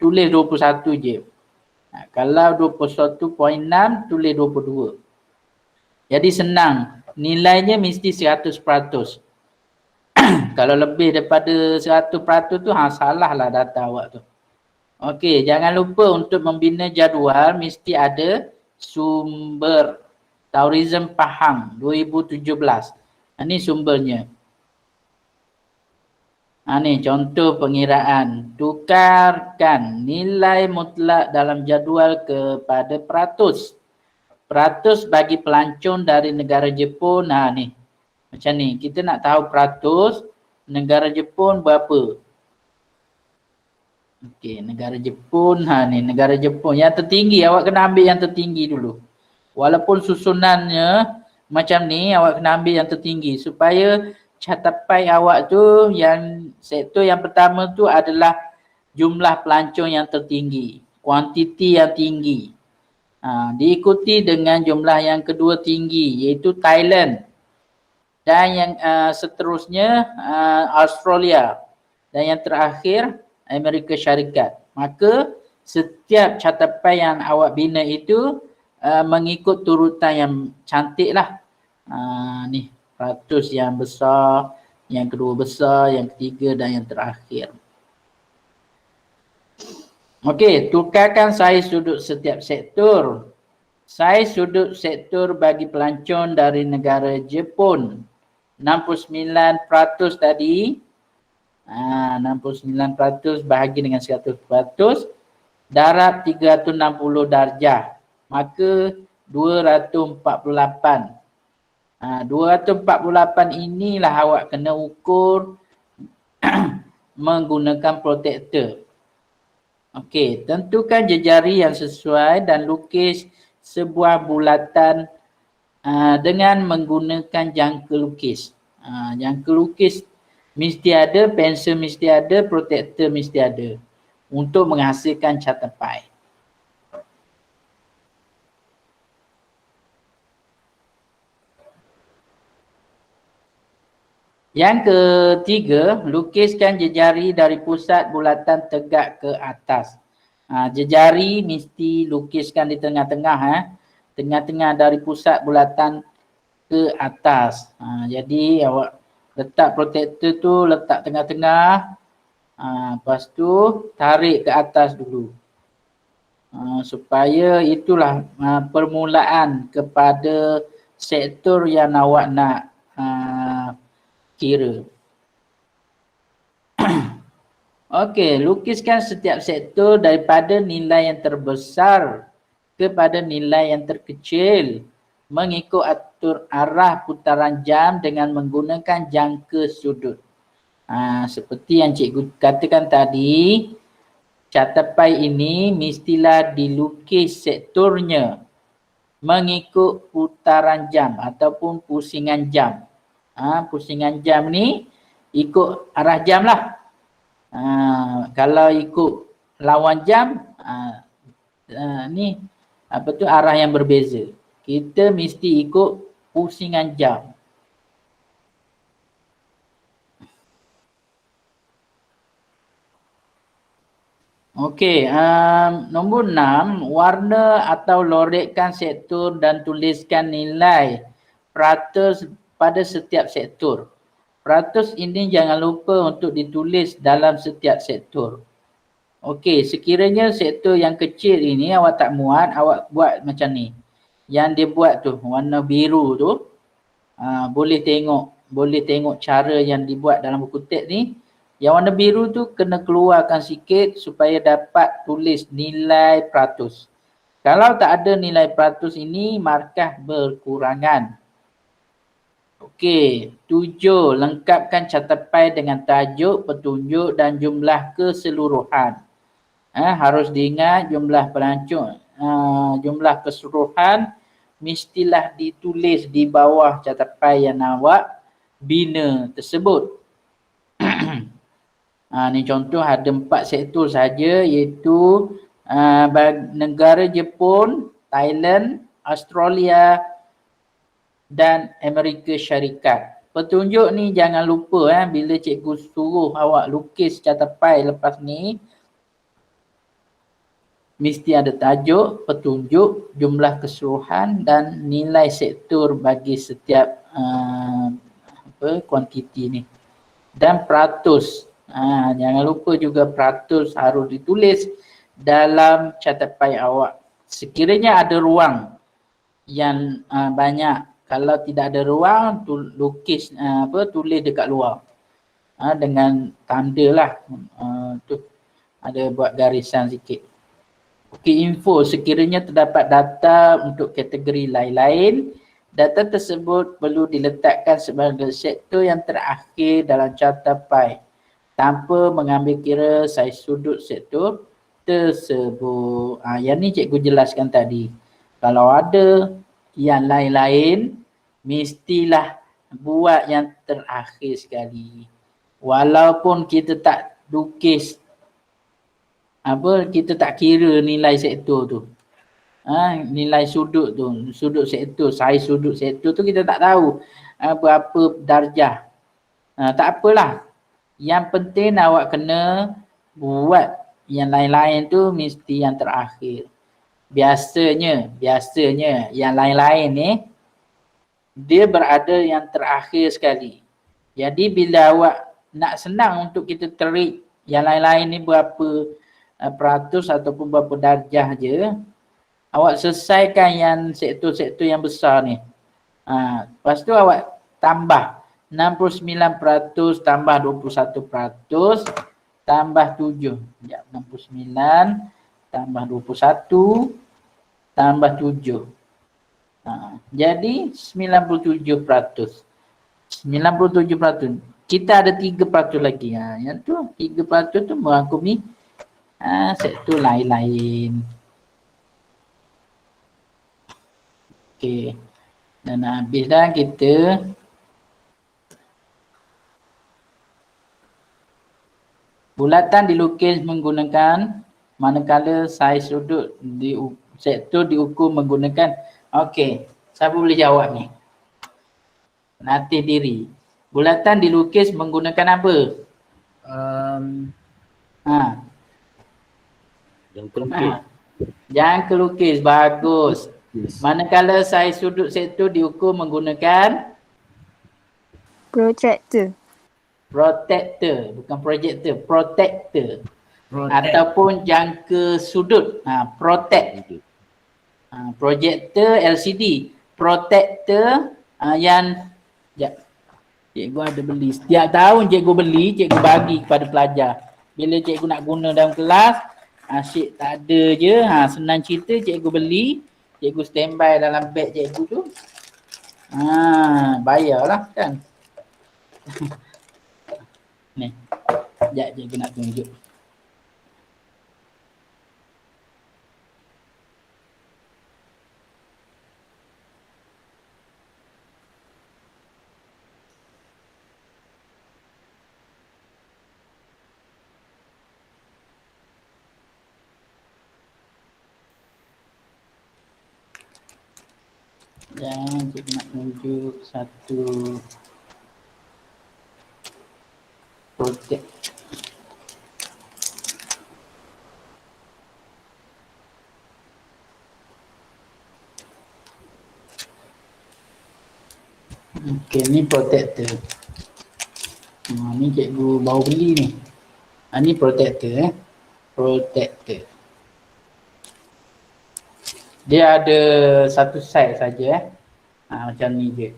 tulis 21 je. Kalau 21.6 tulis 22. Jadi senang, nilainya mesti 100%. Kalau lebih daripada 100% tu salah lah data awak tu. Okey, jangan lupa untuk membina jadual mesti ada sumber. Tourism Pahang 2017. Ini sumbernya. Ini contoh pengiraan. Tukarkan nilai mutlak dalam jadual kepada peratus. Peratus bagi pelancong dari negara Jepun. Ni. Macam ni. Kita nak tahu peratus negara Jepun berapa. Okey, negara Jepun. Ni negara Jepun. Yang tertinggi, awak kena ambil yang tertinggi dulu. Walaupun susunannya macam ni, awak kena ambil yang tertinggi. Supaya catatpai awak tu, yang sektor yang pertama tu adalah jumlah pelancong yang tertinggi. Kuantiti yang tinggi. Diikuti dengan jumlah yang kedua tinggi, iaitu Thailand. Dan yang seterusnya Australia. Dan yang terakhir Amerika Syarikat. Maka setiap catatpai yang awak bina itu mengikut turutan yang cantik lah. Ni peratus yang besar, yang kedua besar, yang ketiga dan yang terakhir. Okey, tukarkan saiz sudut setiap sektor. Saiz sudut sektor bagi pelancong dari negara Jepun 69% tadi. 69% bahagi dengan 100%. Darab 360 darjah. Maka 248. 248 inilah awak kena ukur menggunakan protektor. Okey, tentukan jejari yang sesuai dan lukis sebuah bulatan dengan menggunakan jangka lukis. Jangka lukis mesti ada, pensel mesti ada, protektor mesti ada untuk menghasilkan catatpai. Yang ketiga, lukiskan jejari dari pusat bulatan tegak ke atas. Jejari mesti lukiskan di tengah-tengah. Tengah-tengah dari pusat bulatan ke atas. Jadi awak letak protektor tu, letak tengah-tengah. Lepas tu tarik ke atas dulu. Supaya itulah permulaan kepada sektor yang awak nak kira. Okey, lukiskan setiap sektor daripada nilai yang terbesar kepada nilai yang terkecil mengikut atur arah putaran jam dengan menggunakan jangka sudut. Seperti yang cikgu katakan tadi, catatpai ini mestilah dilukis sektornya mengikut putaran jam ataupun pusingan jam. Pusingan jam ni ikut arah jam lah. Kalau ikut lawan jam, ni apa tu arah yang berbeza. Kita mesti ikut pusingan jam. Okey, nombor 6, warna atau lorekkan sektor dan tuliskan nilai peratus pada setiap sektor. Peratus ini jangan lupa untuk ditulis dalam setiap sektor. Okey, sekiranya sektor yang kecil ini awak tak muat, awak buat macam ni. Yang dia buat tu, warna biru tu, boleh tengok cara yang dibuat dalam buku teks ni. Yang warna biru tu kena keluarkan sikit supaya dapat tulis nilai peratus. Kalau tak ada nilai peratus ini, markah berkurangan. Okey, 7. Lengkapkan catatpai dengan tajuk, petunjuk dan jumlah keseluruhan. Harus diingat jumlah pelancong, jumlah keseluruhan mestilah ditulis di bawah catatpai yang awak bina tersebut. Ni contoh ada 4 sektor saja, iaitu negara Jepun, Thailand, Australia dan Amerika Syarikat. Petunjuk ni jangan lupa bila cikgu suruh awak lukis catatpai lepas ni, mesti ada tajuk, petunjuk, jumlah keseluruhan dan nilai sektor bagi setiap kuantiti ni. Dan peratus. Jangan lupa juga peratus harus ditulis dalam catatpai awak. Sekiranya ada ruang yang banyak, Kalau tidak ada ruang, lukis tulis dekat luar. Dengan tanda lah. Tu ada buat garisan sikit. Okey, info sekiranya terdapat data untuk kategori lain-lain, data tersebut perlu diletakkan sebagai sektor yang terakhir dalam carta pie tanpa mengambil kira saiz sudut sektor tersebut. Yang ni cikgu jelaskan tadi. Kalau ada yang lain-lain, mestilah buat yang terakhir sekali. Walaupun kita tak lukis, kita tak kira nilai sektor tu. Nilai sudut tu, sudut sektor, saiz sudut sektor tu kita tak tahu berapa darjah. Tak apalah. Yang penting awak kena buat yang lain-lain tu mesti yang terakhir. Biasanya yang lain-lain ni dia berada yang terakhir sekali. Jadi bila awak nak senang untuk kita terik yang lain-lain ni berapa peratus ataupun berapa darjah je, awak selesaikan yang sektor-sektor yang besar ni. Lepas tu awak tambah 69% tambah 21% tambah 7. 69 tambah 21 tambah 7. Jadi 97%. 97%. Kita ada 3% lagi. Yang tu 3% tu merangkumi sektor lain-lain. Okey. Dan habis dah kita. Bulatan dilukis menggunakan manakala saiz sudut di sektor diukur menggunakan. Okey, siapa boleh jawab ni? Latih diri. Bulatan dilukis menggunakan apa? Yang kelukis. Yang kelukis, bagus. Manakala saiz sudut sektor diukur menggunakan Protractor. Protector, bukan projector, protector. Ataupun jangka sudut, protect. Projector LCD, protector yang cikgu ada beli. Setiap tahun cikgu beli, cikgu bagi kepada pelajar. Bila cikgu nak guna dalam kelas, asyik tak ada je, senang cerita cikgu beli, cikgu standby dalam beg cikgu tu. Bayarlah kan. Ni, sekejap cikgu nak tunjuk. Dan cikgu nak tunjuk satu projek. Okey, ni protector. Ni cikgu baru beli ni. Ni protector protector. Dia ada satu side saja macam ni je.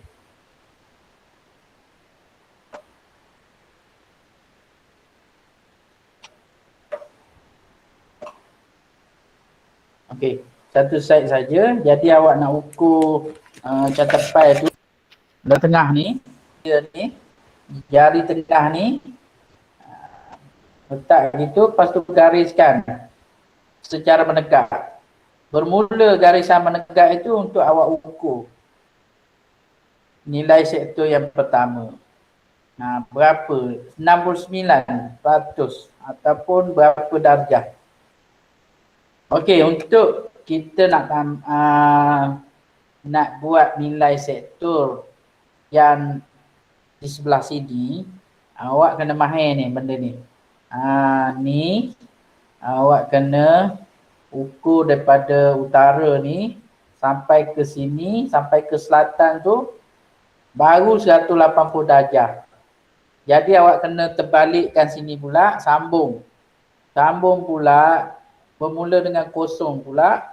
Okey, satu side saja. Jadi awak nak ukur carta pie tu belah tengah ni, dia ni jari tengah ni letak gitu, lepas tu gariskan secara menegak. Bermula garisan menegak itu untuk awak ukur nilai sektor yang pertama. Berapa? 69% ataupun berapa darjah. Okey, untuk kita nak buat nilai sektor yang di sebelah sini, awak kena mahir ni benda ni. Ni awak kena ukur daripada utara ni sampai ke sini, sampai ke selatan tu baru 180 darjah. Jadi awak kena terbalikkan sini pula, sambung pula, bermula dengan kosong pula.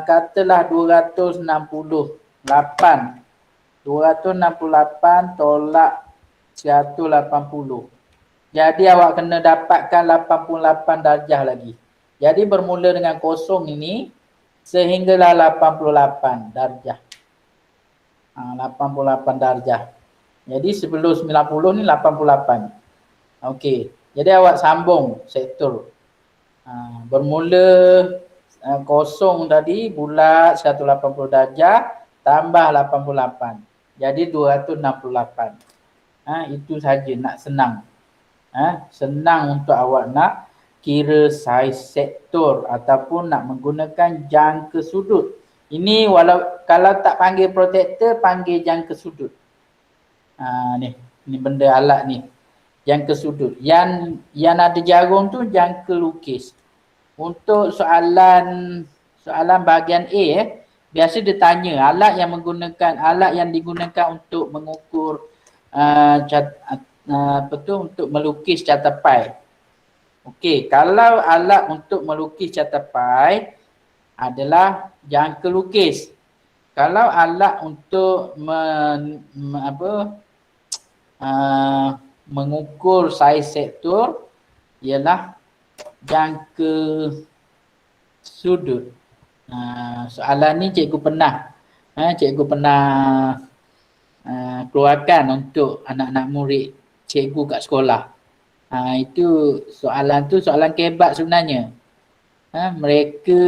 Katalah 260 8. 268 tolak 180. Jadi awak kena dapatkan 88 darjah lagi. Jadi bermula dengan kosong ini sehinggalah 88 darjah. 88 darjah. Jadi sebelum 90 ni 88. Okey. Jadi awak sambung sektor. Bermula kosong tadi bulat 180 darjah tambah 88. Jadi 268. Itu saja nak senang. Senang untuk awak nak kira saiz sektor ataupun nak menggunakan jangka sudut. Ini kalau tak panggil protektor, panggil jangka sudut. Ni benda alat ni. Jangka sudut. Yang ada jarum tu jangka lukis. Untuk soalan bahagian A biasa dia tanya alat yang digunakan untuk mengukur untuk melukis catapai. Okey, kalau alat untuk melukis catapai adalah jangka lukis. Kalau alat untuk mengukur saiz sektor ialah jangka sudut. Soalan ni cikgu pernah keluarkan untuk anak-anak murid cikgu kat sekolah. Itu soalan kebat sebenarnya. Mereka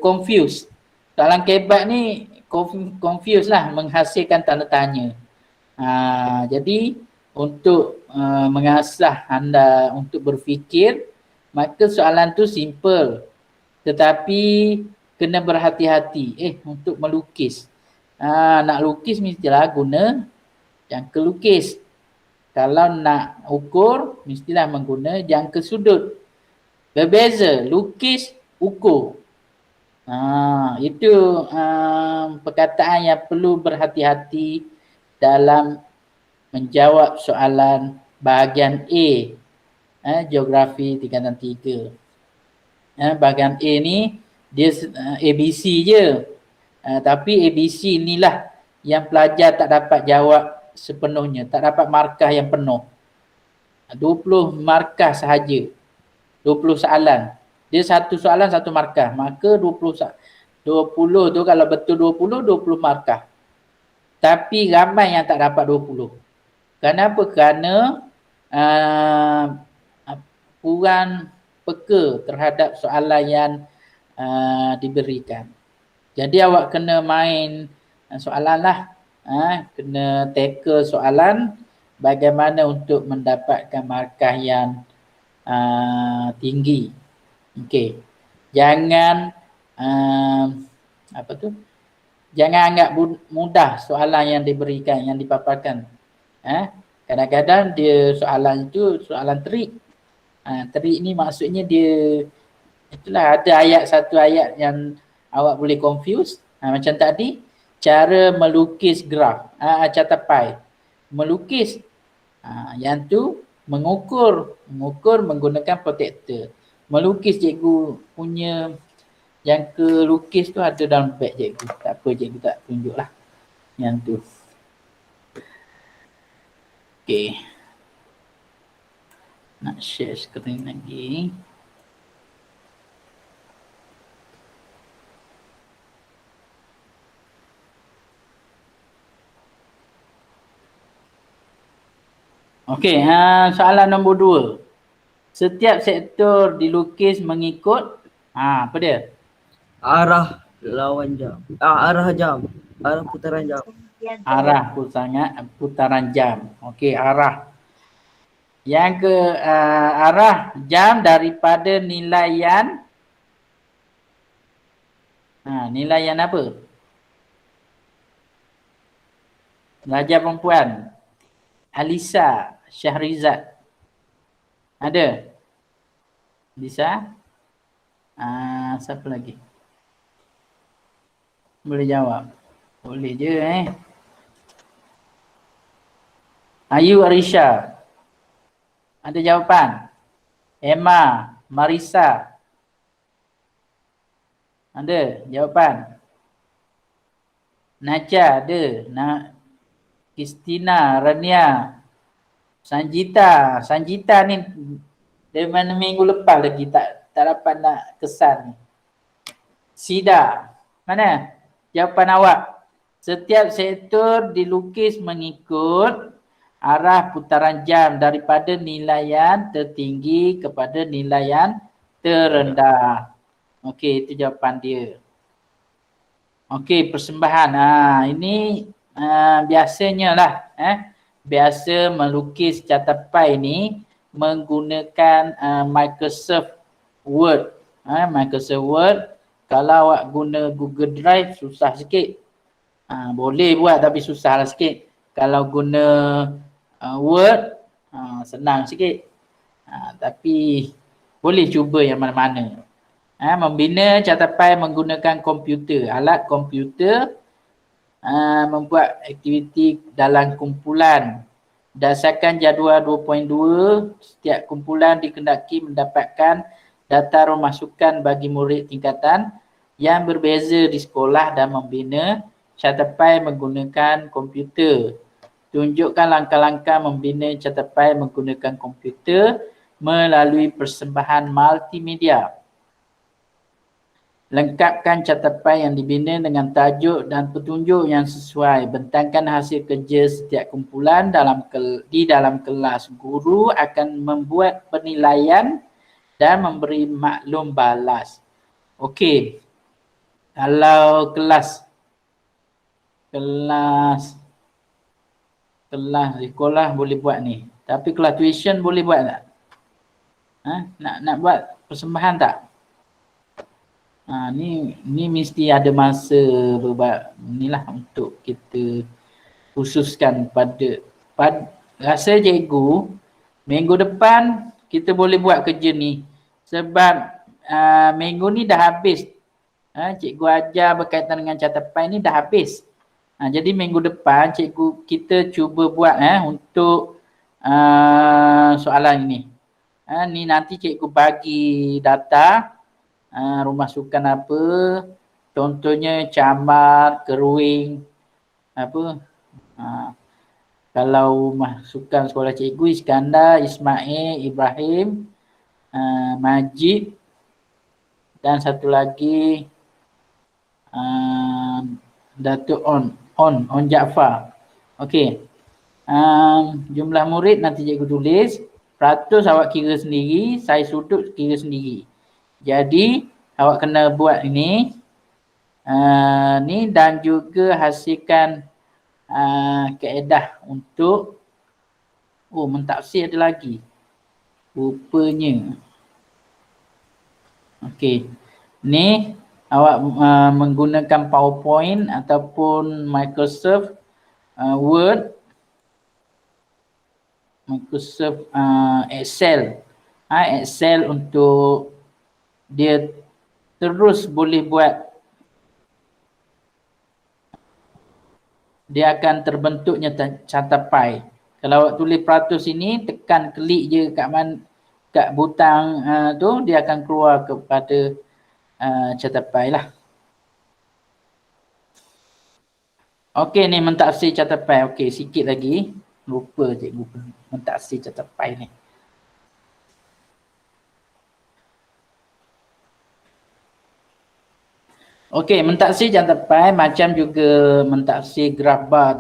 confused. Soalan kebat ni confused lah, menghasilkan tanda tanya. Jadi untuk mengasah anda untuk berfikir, maka soalan tu simple. Tetapi kena berhati-hati untuk melukis. Nak lukis mestilah guna jangka lukis. Kalau nak ukur mestilah mengguna jangka sudut. Berbeza lukis ukur. Itu perkataan yang perlu berhati-hati dalam menjawab soalan bahagian A. Geografi tingkatan 3. Bahagian A ni dia ABC je. Tapi ABC inilah yang pelajar tak dapat jawab sepenuhnya, tak dapat markah yang penuh. 20 markah sahaja. 20 soalan. Dia satu soalan satu markah. Maka 20 tu kalau betul 20 markah. Tapi ramai yang tak dapat 20. Kenapa? Kerana kurang peka terhadap soalan yang diberikan. Jadi awak kena main soalan lah. Kena tackle soalan bagaimana untuk mendapatkan markah yang tinggi. Okey. Jangan jangan anggap mudah soalan yang diberikan, yang dipaparkan. Kadang-kadang dia soalan itu soalan trik. Trik ni maksudnya dia itulah ada satu ayat yang awak boleh confuse. Macam tadi cara melukis graf, catapai. Melukis. Yang tu mengukur menggunakan protektor. Melukis cikgu punya jangka lukis tu ada dalam beg cikgu. Tak apa, cikgu tak tunjuklah yang tu. Okey. Nak share skrin lagi. Okey, soalan nombor 2. Setiap sektor dilukis mengikut apa dia? Arah lawan jam. Arah jam. Arah putaran jam. Arah putaran jam. Okey, arah. Yang ke arah jam daripada nilaian nilaian apa? Pelajar perempuan Alisa Syahrizat. Ada? Alisa? Siapa lagi? Boleh jawab? Boleh je Ayu Arisha. Ada jawapan? Emma, Marisa. Ada jawapan? Naja ada. Kristina, Rania, Sanjita ni dari mana minggu lepas lagi tak dapat nak kesan ni. Sida, mana? Jawapan awak. Setiap sektor dilukis mengikut arah putaran jam daripada nilaian tertinggi kepada nilaian terendah. Okey, itu jawapan dia. Okey, persembahan. Ini biasanya lah. Biasa melukis catapai ni menggunakan Microsoft Word. Microsoft Word. Kalau awak guna Google Drive susah sikit. Boleh buat tapi susah lah sikit. Kalau guna Word senang sikit. Tapi boleh cuba yang mana-mana. Membina catapai menggunakan komputer. Alat komputer membuat aktiviti dalam kumpulan. Berdasarkan jadual 2.2, setiap kumpulan dikehendaki mendapatkan data pemasukan bagi murid tingkatan yang berbeza di sekolah dan membina catapai menggunakan komputer. Tunjukkan langkah-langkah membina catapai menggunakan komputer melalui persembahan multimedia. Lengkapkan catapai yang dibina dengan tajuk dan petunjuk yang sesuai. Bentangkan hasil kerja setiap kumpulan di dalam kelas. Guru akan membuat penilaian dan memberi maklum balas. Okey. Kalau kelas sekolah boleh buat ni. Tapi kelas tuition boleh buat tak? Nak buat persembahan tak? Ni mesti ada masa inilah untuk kita khususkan rasa cikgu minggu depan kita boleh buat kerja ni sebab minggu ni dah habis. Cikgu ajar berkaitan dengan catapai ni dah habis. Jadi minggu depan cikgu kita cuba buat untuk soalan ini. Ni nanti cikgu bagi data rumah sukan apa, contohnya Camar, Keruing, kalau sukan sekolah cikgu Iskandar, Ismail, Ibrahim, Majid dan satu lagi Datuk On Jaafar. Okey. Jumlah murid nanti cikgu tulis, peratus awak kira sendiri, saya sudut kira sendiri. Jadi awak kena buat ini ni dan juga hasilkan kaedah untuk mentafsir ada lagi. Rupanya. Okey. Ni awak menggunakan PowerPoint ataupun Microsoft Word, Microsoft Excel. Excel untuk dia terus boleh buat, dia akan terbentuknya catapai. Kalau awak tulis peratus ini, tekan klik je kat butang tu, dia akan keluar kepada catapai lah. Okey, ni mentafsir catapai. Okey, sikit lagi. Lupa cikgu mentafsir catapai ni. Okey, mentafsir catapai macam juga mentafsir graf bar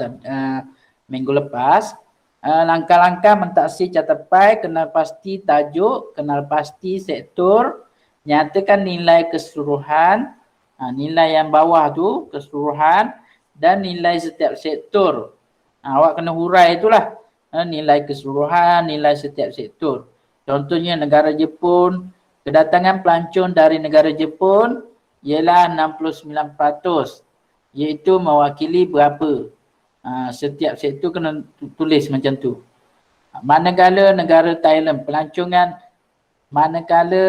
minggu lepas. Langkah-langkah mentafsir catapai, kenal pasti tajuk, kenal pasti sektor, nyatakan nilai keseluruhan, nilai yang bawah tu keseluruhan dan nilai setiap sektor. Awak kena hurai itulah, nilai keseluruhan, nilai setiap sektor. Contohnya negara Jepun, kedatangan pelancong dari negara Jepun ialah 69%, iaitu mewakili berapa. Setiap sektor kena tulis macam tu. Manakala negara Thailand, manakala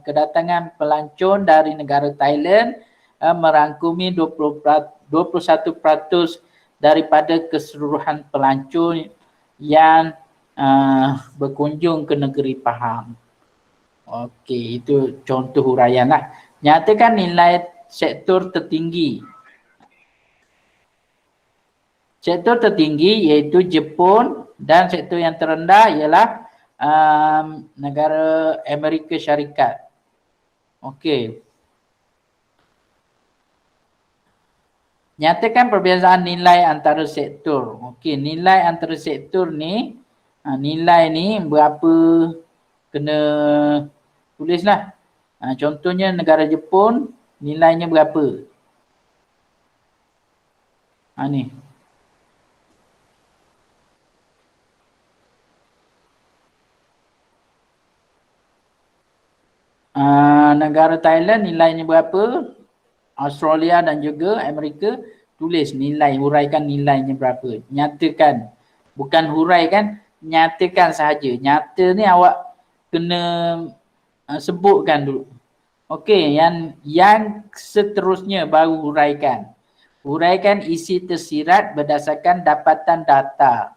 kedatangan pelancong dari negara Thailand merangkumi 21% daripada keseluruhan pelancong yang berkunjung ke negeri Pahang. Okey, itu contoh huraian lah. Nyatakan nilai sektor tertinggi. Sektor tertinggi iaitu Jepun dan sektor yang terendah ialah negara Amerika Syarikat. Okey. Nyatakan perbezaan nilai antara sektor. Okey, nilai antara sektor ni, nilai ni berapa kena tulislah. Contohnya negara Jepun, nilainya berapa? Ni. Negara Thailand nilainya berapa? Australia dan juga Amerika, tulis nilai, huraikan nilainya berapa. Nyatakan. Bukan huraikan, nyatakan sahaja. Nyata ni awak kena sebutkan dulu. Okey, yang seterusnya baru huraikan. Huraikan isi tersirat berdasarkan dapatan data.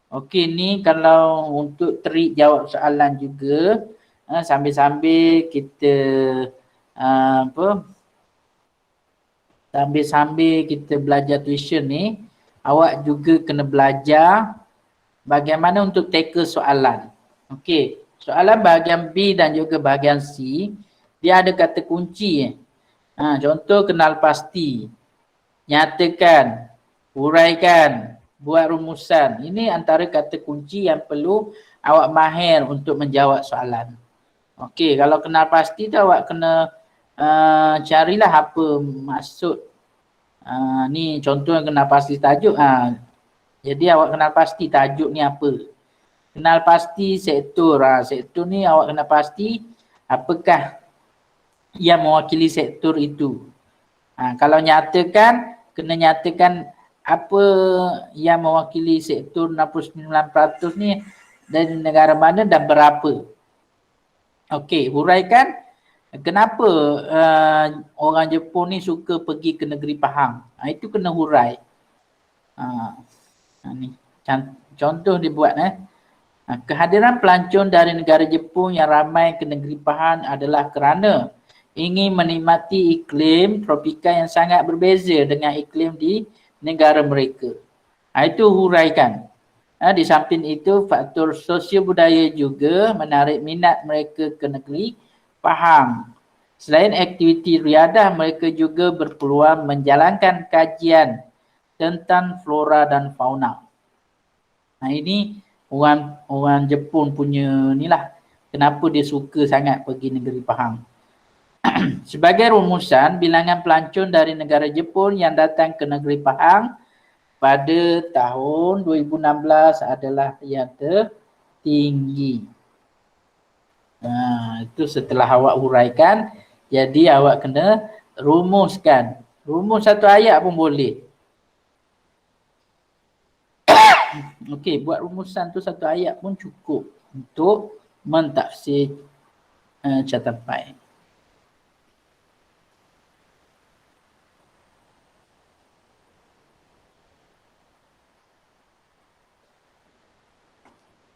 Okey, ni kalau untuk trik jawab soalan juga, sambil-sambil kita sambil-sambil kita belajar tuition ni, awak juga kena belajar bagaimana untuk tackle soalan. Okey, soalan bahagian B dan juga bahagian C, dia ada kata kunci. Contoh kenal pasti, nyatakan, huraikan, buat rumusan. Ini antara kata kunci yang perlu awak mahir untuk menjawab soalan. Okey, kalau kenal pasti tu awak kena carilah apa maksud. Ni contoh yang kenal pasti tajuk. Jadi awak kenal pasti tajuk ni apa. Kenal pasti sektor. Sektor ni awak kena pasti apakah yang mewakili sektor itu. Kalau nyatakan, kena nyatakan apa yang mewakili sektor 69% ni dari negara mana dan berapa. Okey, huraikan kenapa orang Jepun ni suka pergi ke negeri Pahang. Itu kena hurai. Ni contoh dibuat. Kehadiran pelancong dari negara Jepun yang ramai ke negeri Pahang adalah kerana ingin menikmati iklim tropika yang sangat berbeza dengan iklim di negara mereka. Itu huraikan. Di samping itu, faktor sosio budaya juga menarik minat mereka ke negeri Pahang. Selain aktiviti riadah, mereka juga berpeluang menjalankan kajian tentang flora dan fauna. Ini orang Jepun punya ni lah, kenapa dia suka sangat pergi negeri Pahang. Sebagai rumusan, bilangan pelancong dari negara Jepun yang datang ke negeri Pahang pada tahun 2016 adalah yang tertinggi. Itu setelah awak huraikan, jadi awak kena rumuskan. Rumus satu ayat pun boleh. Okey, buat rumusan tu satu ayat pun cukup untuk mentafsir catat.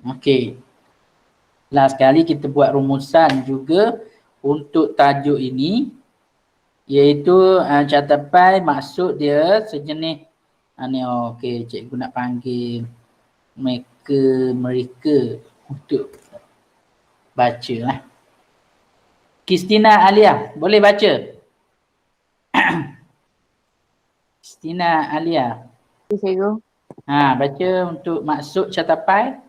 Okey. Last sekali kita buat rumusan juga untuk tajuk ini, iaitu catat maksud dia sejenis ni. Okey, cikgu nak panggil mereka untuk baca lah. Kristina Alia, boleh baca? Kristina Alia. Cikgu. Baca untuk maksud catat.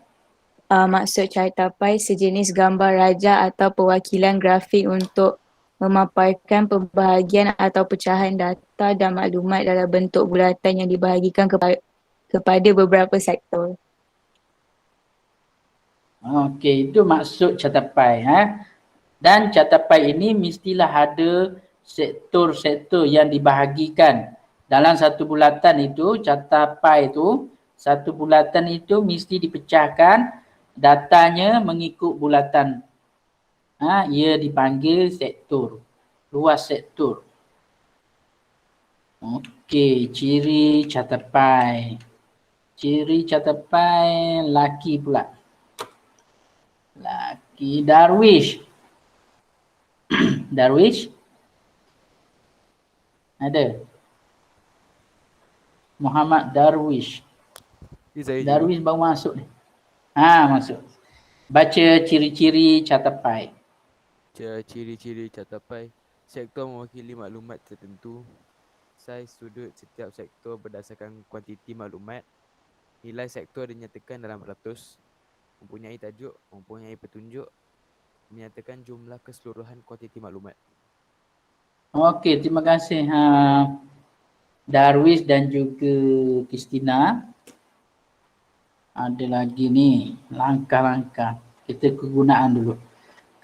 Maksud cartapai sejenis gambar raja atau perwakilan grafik untuk memaparkan pembahagian atau pecahan data dan maklumat dalam bentuk bulatan yang dibahagikan kepada beberapa sektor. Okey, itu maksud catat. Dan catat ini mestilah ada sektor-sektor yang dibahagikan. Dalam satu bulatan itu, catat itu, satu bulatan itu mesti dipecahkan datanya mengikut bulatan. Ia dipanggil sektor. Luas sektor. Okey, ciri catat. Ciri catat laki pula. Laki. Darwish. Darwish? Ada? Muhammad Darwish. Ini saya je. Darwish baru masuk ni. Masuk. Baca ciri-ciri catepai. Ciri-ciri catepai. Sektor mewakili maklumat tertentu. Saiz sudut setiap sektor berdasarkan kuantiti maklumat. Nilai sektor dinyatakan dalam ratus. Mempunyai tajuk, mempunyai petunjuk. Menyatakan jumlah keseluruhan kuantiti maklumat. Okey, terima kasih Darwish dan juga Kristina. Ada lagi ni, langkah-langkah. Kita kegunaan dulu.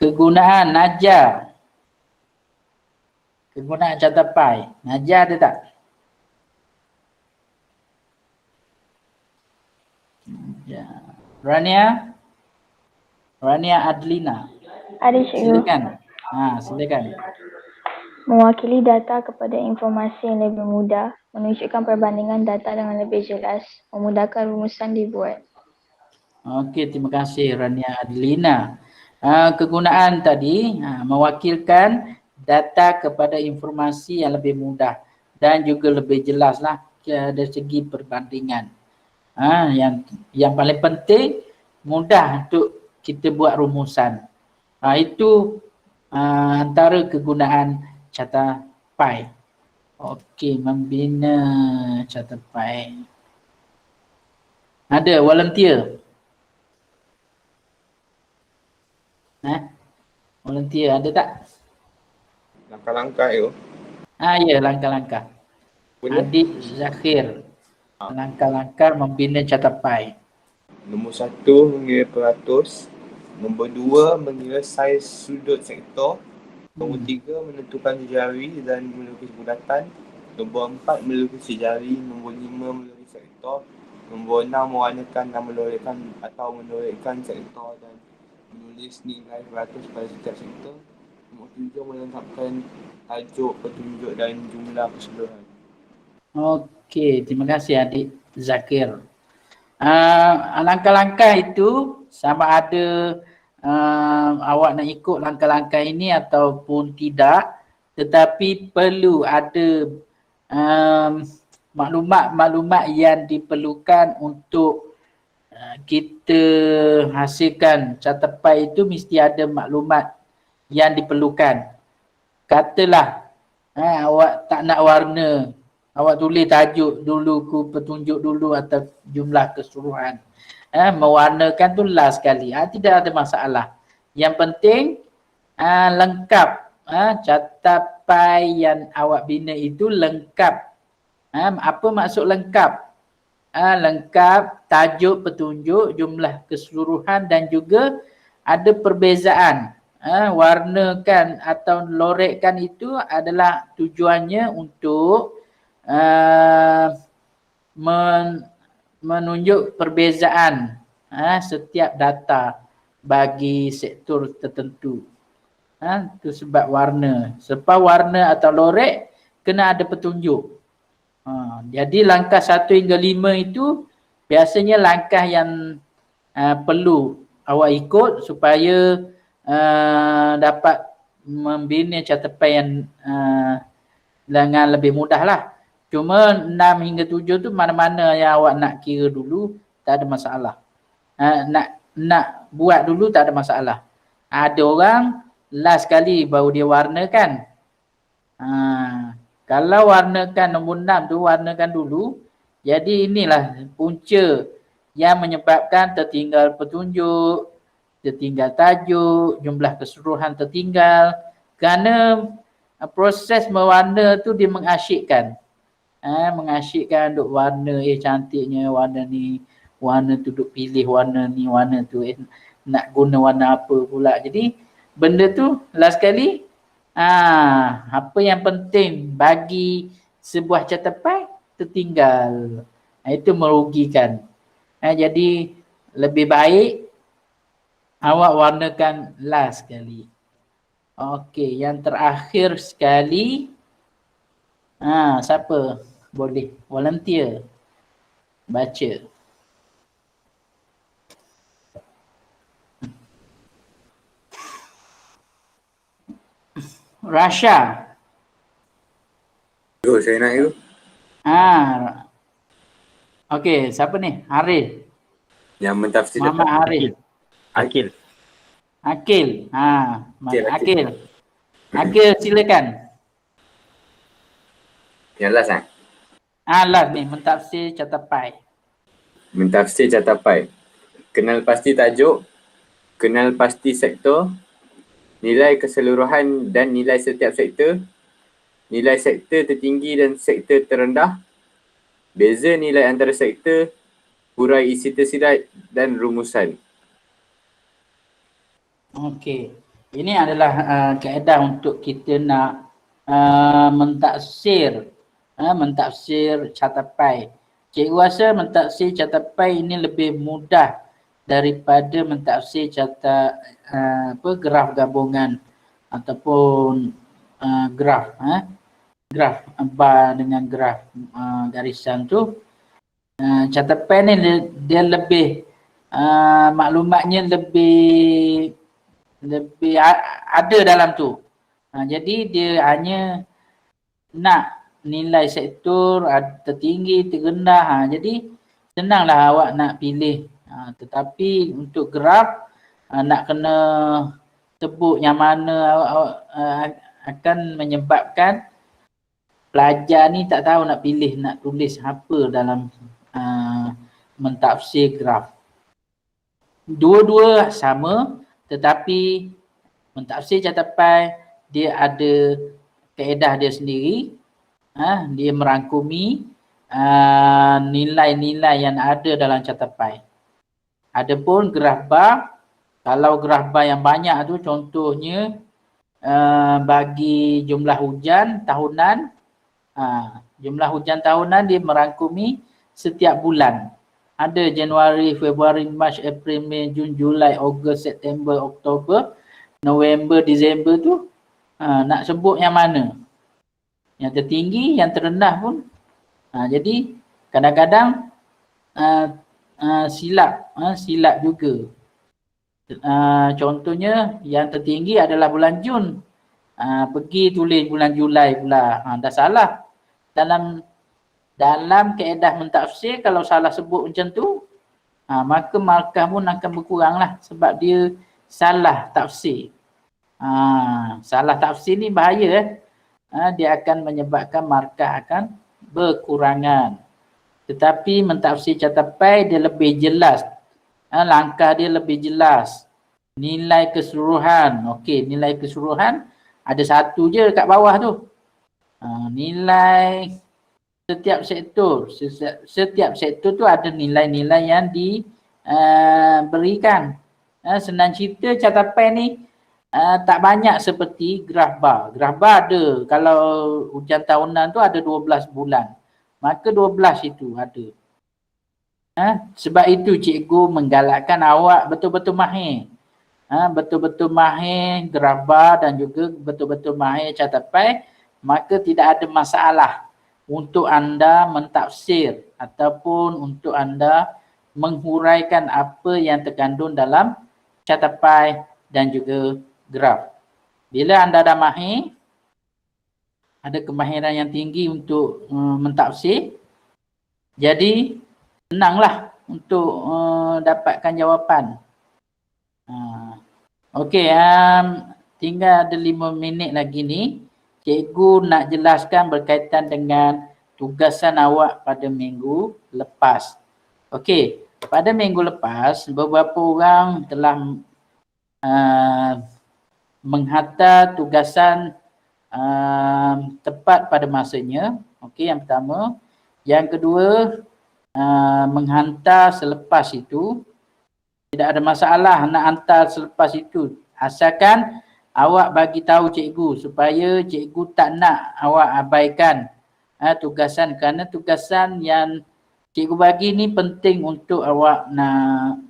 Kegunaan Najar. Kegunaan catepai. Najar ada tak? Rania? Rania Adlina. Ada cikgu. Silakan. Silakan. Mewakili data kepada informasi yang lebih mudah, menunjukkan perbandingan data dengan lebih jelas, memudahkan rumusan dibuat. Okey, terima kasih Rania Adlina. Kegunaan tadi mewakilkan data kepada informasi yang lebih mudah dan juga lebih jelas lah dari segi perbandingan. Yang paling penting mudah untuk kita buat rumusan. Itu antara kegunaan catepai. Okey, membina catepai. Ada volunteer? Volunteer ada tak? Langkah-langkah itu. Ya, langkah-langkah. Adik Zakhir. Langkah-langkah membina catepai. Nombor 1, mengira peratus. Nombor 2, mengira saiz sudut sektor. Nombor 3, menentukan jari dan melukis bulatan. Nombor 4, melukis jari. Nombor 5, melukis sektor. Nombor 6, mewarnakan dan melorotkan atau menorehkan sektor dan menulis nilai peratus pada setiap sektor. Nombor 7, melengkapkan tajuk, petunjuk dan jumlah keseluruhan. Okey, terima kasih adik Zakir. Langkah-langkah itu sama ada awak nak ikut langkah-langkah ini ataupun tidak, tetapi perlu ada maklumat-maklumat yang diperlukan untuk kita hasilkan catepai itu. Mesti ada maklumat yang diperlukan. Katalah awak tak nak warna, awak tulis tajuk dulu, petunjuk dulu atau jumlah keseluruhan. Mewarnakan tu last sekali. Tidak ada masalah. Yang penting lengkap. Catepai yang awak bina itu lengkap. Apa maksud lengkap? Lengkap tajuk, petunjuk, jumlah keseluruhan dan juga ada perbezaan. Warnakan atau lorekkan itu adalah tujuannya untuk menunjuk perbezaan setiap data bagi sektor tertentu. Itu sebab warna. Sebab warna atau lorek kena ada petunjuk. Jadi langkah 1 hingga 5 itu biasanya langkah yang perlu awak ikut supaya dapat membina catepai yang dengan lebih mudah lah. Cuma 6 hingga 7 tu mana-mana yang awak nak kira dulu, tak ada masalah. Nak buat dulu tak ada masalah. Ada orang last kali baru dia warnakan. Kalau warnakan nombor 6 tu warnakan dulu, jadi inilah punca yang menyebabkan tertinggal petunjuk, tertinggal tajuk, jumlah keseluruhan tertinggal. Kerana proses mewarna tu dia mengasyikkan. Mengasyikkan duk warna, cantiknya warna ni, warna tu duk pilih warna ni, warna tu nak guna warna apa pula. Jadi benda tu last kali apa yang penting bagi sebuah catepai tertinggal. Itu merugikan. Jadi lebih baik awak warnakan last sekali. Okey, yang terakhir sekali siapa boleh volunteer baca? Rasha. Saya nak itu. Okey, siapa ni? Harith. Yang mentafsir Muhammad data. Harith. Akil. Akil. Akil. Akil. Akil silakan. Yang last Last ni mentafsir Catapai. mentafsir catapai. Kenal pasti tajuk, kenal pasti sektor, nilai keseluruhan dan nilai setiap sektor, nilai sektor tertinggi dan sektor terendah, beza nilai antara sektor, hurai isi tersirat dan rumusan. Okey. Ini adalah kaedah untuk kita nak mentafsir Catapai. Cikgu rasa mentafsir Catapai ini lebih mudah daripada mentafsir graf gabungan ataupun graf bar dengan graf garisan tu. Catapai ni dia lebih maklumatnya lebih ada dalam tu. Jadi dia hanya nak nilai sektor tertinggi, terendah. Jadi senanglah awak nak pilih. Tetapi untuk graf nak kena sebut yang mana akan menyebabkan pelajar ni tak tahu nak pilih, nak tulis apa dalam mentafsir graf. Dua-dua sama, tetapi mentafsir Catapai dia ada kaedah dia sendiri. Dia merangkumi nilai-nilai yang ada dalam Catapai. Adapun graf bar, kalau graf bar yang banyak tu contohnya bagi jumlah hujan tahunan, jumlah hujan tahunan dia merangkumi setiap bulan. Ada Januari, Februari, Mac, April, Mei, Jun, Julai, Ogos, September, Oktober, November, Disember tu nak sebut yang mana? Yang tertinggi, yang terendah pun. Jadi kadang-kadang silap juga. Contohnya yang tertinggi adalah bulan Jun. Pergi tulis bulan Julai pula. Dah salah. Dalam kaedah mentafsir, kalau salah sebut macam tu, maka markah pun akan berkurang lah sebab dia salah tafsir. Salah tafsir ni bahaya. Dia akan menyebabkan markah akan berkurangan. Tetapi mentafsir Catapai dia lebih jelas. Langkah dia lebih jelas. Nilai keseluruhan. Okey, nilai keseluruhan ada satu je kat bawah tu. Nilai setiap sektor. Setiap sektor tu ada nilai-nilai yang diberikan. Senang cerita Catapai ni tak banyak seperti graf bar. Graf bar ada. Kalau ujian tahunan tu ada 12 bulan. Maka 12 itu ada. Sebab itu cikgu menggalakkan awak betul-betul mahir. Betul-betul mahir graf bar dan juga betul-betul mahir Catapai. Maka tidak ada masalah untuk anda mentafsir ataupun untuk anda menghuraikan apa yang terkandung dalam Catapai dan juga graf. Bila anda dah mahir, ada kemahiran yang tinggi untuk mentafsir, jadi senanglah untuk dapatkan jawapan. Okey, tinggal ada 5 minit lagi ni. Cikgu nak jelaskan berkaitan dengan tugasan awak pada minggu lepas. Okey, pada minggu lepas beberapa orang telah menghantar tugasan tepat pada masanya. Okey, yang pertama. Yang kedua, menghantar selepas itu. Tidak ada masalah nak hantar selepas itu. Asalkan awak bagi tahu cikgu supaya cikgu tak nak awak abaikan tugasan, kerana tugasan yang cikgu bagi ni penting untuk awak nak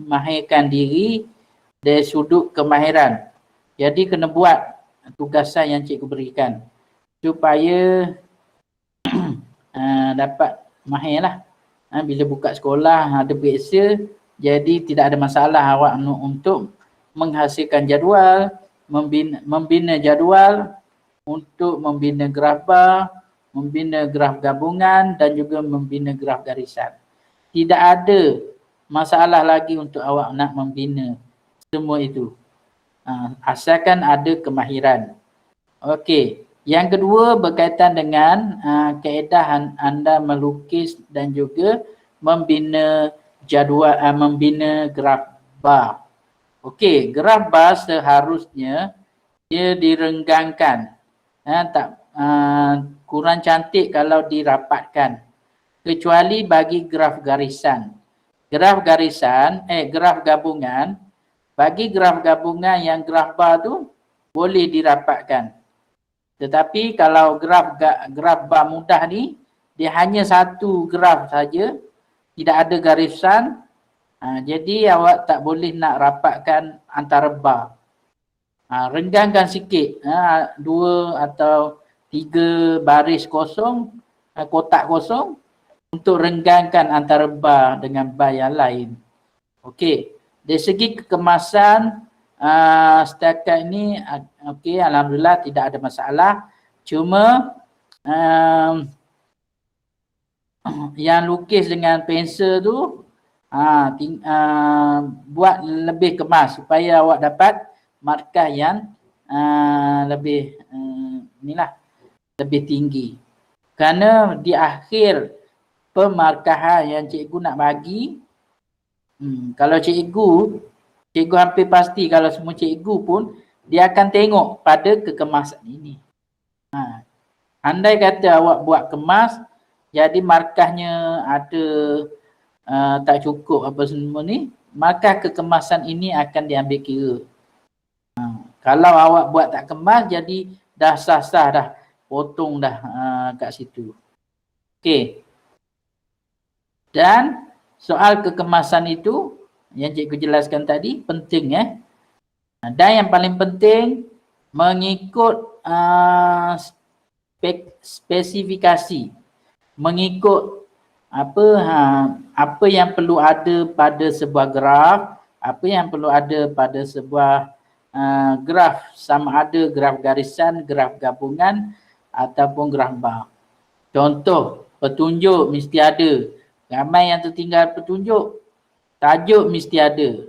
mahirkan diri dari sudut kemahiran. Jadi kena buat tugasan yang cikgu berikan supaya dapat mahir lah. Bila buka sekolah ada periksa, jadi tidak ada masalah awak untuk menghasilkan jadual, membina jadual, untuk membina graf bar, membina graf gabungan dan juga membina graf garisan. Tidak ada masalah lagi untuk awak nak membina semua itu. Asalkan ada kemahiran. Okey. Yang kedua berkaitan dengan kaedah anda melukis dan juga membina jadual, membina graf bar. Okey, graf bar seharusnya dia direnggangkan. Kurang cantik kalau dirapatkan. Kecuali bagi graf garisan. Graf gabungan, bagi graf gabungan yang graf bar tu boleh dirapatkan. Tetapi kalau graf bar mudah ni, dia hanya satu graf saja, tidak ada garisan. Jadi awak tak boleh nak rapatkan antara bar. Renggangkan sikit, 2 atau 3 baris kosong, kotak kosong, untuk renggangkan antara bar dengan bar yang lain. Okey, dari segi kekemasan setakat ini okey, alhamdulillah tidak ada masalah. Cuma yang lukis dengan pensel tu buat lebih kemas supaya awak dapat markah yang lebih lebih tinggi. Kerana di akhir pemarkahan yang cikgu nak bagi, kalau cikgu hampir pasti kalau semua cikgu pun dia akan tengok pada kekemasan ini. Andai kata awak buat kemas, jadi markahnya ada tak cukup apa semua ni, maka kekemasan ini akan diambil kira. Kalau awak buat tak kemas, jadi dah sah-sah dah, potong dah kat situ. Okey. Dan soal kekemasan itu yang cikgu jelaskan tadi penting Dan yang paling penting mengikut spesifikasi, mengikut apa yang perlu ada pada sebuah graf, apa yang perlu ada pada sebuah graf, sama ada graf garisan, graf gabungan ataupun graf bar. Contoh, petunjuk mesti ada. Ramai yang tertinggal petunjuk. Tajuk mesti ada.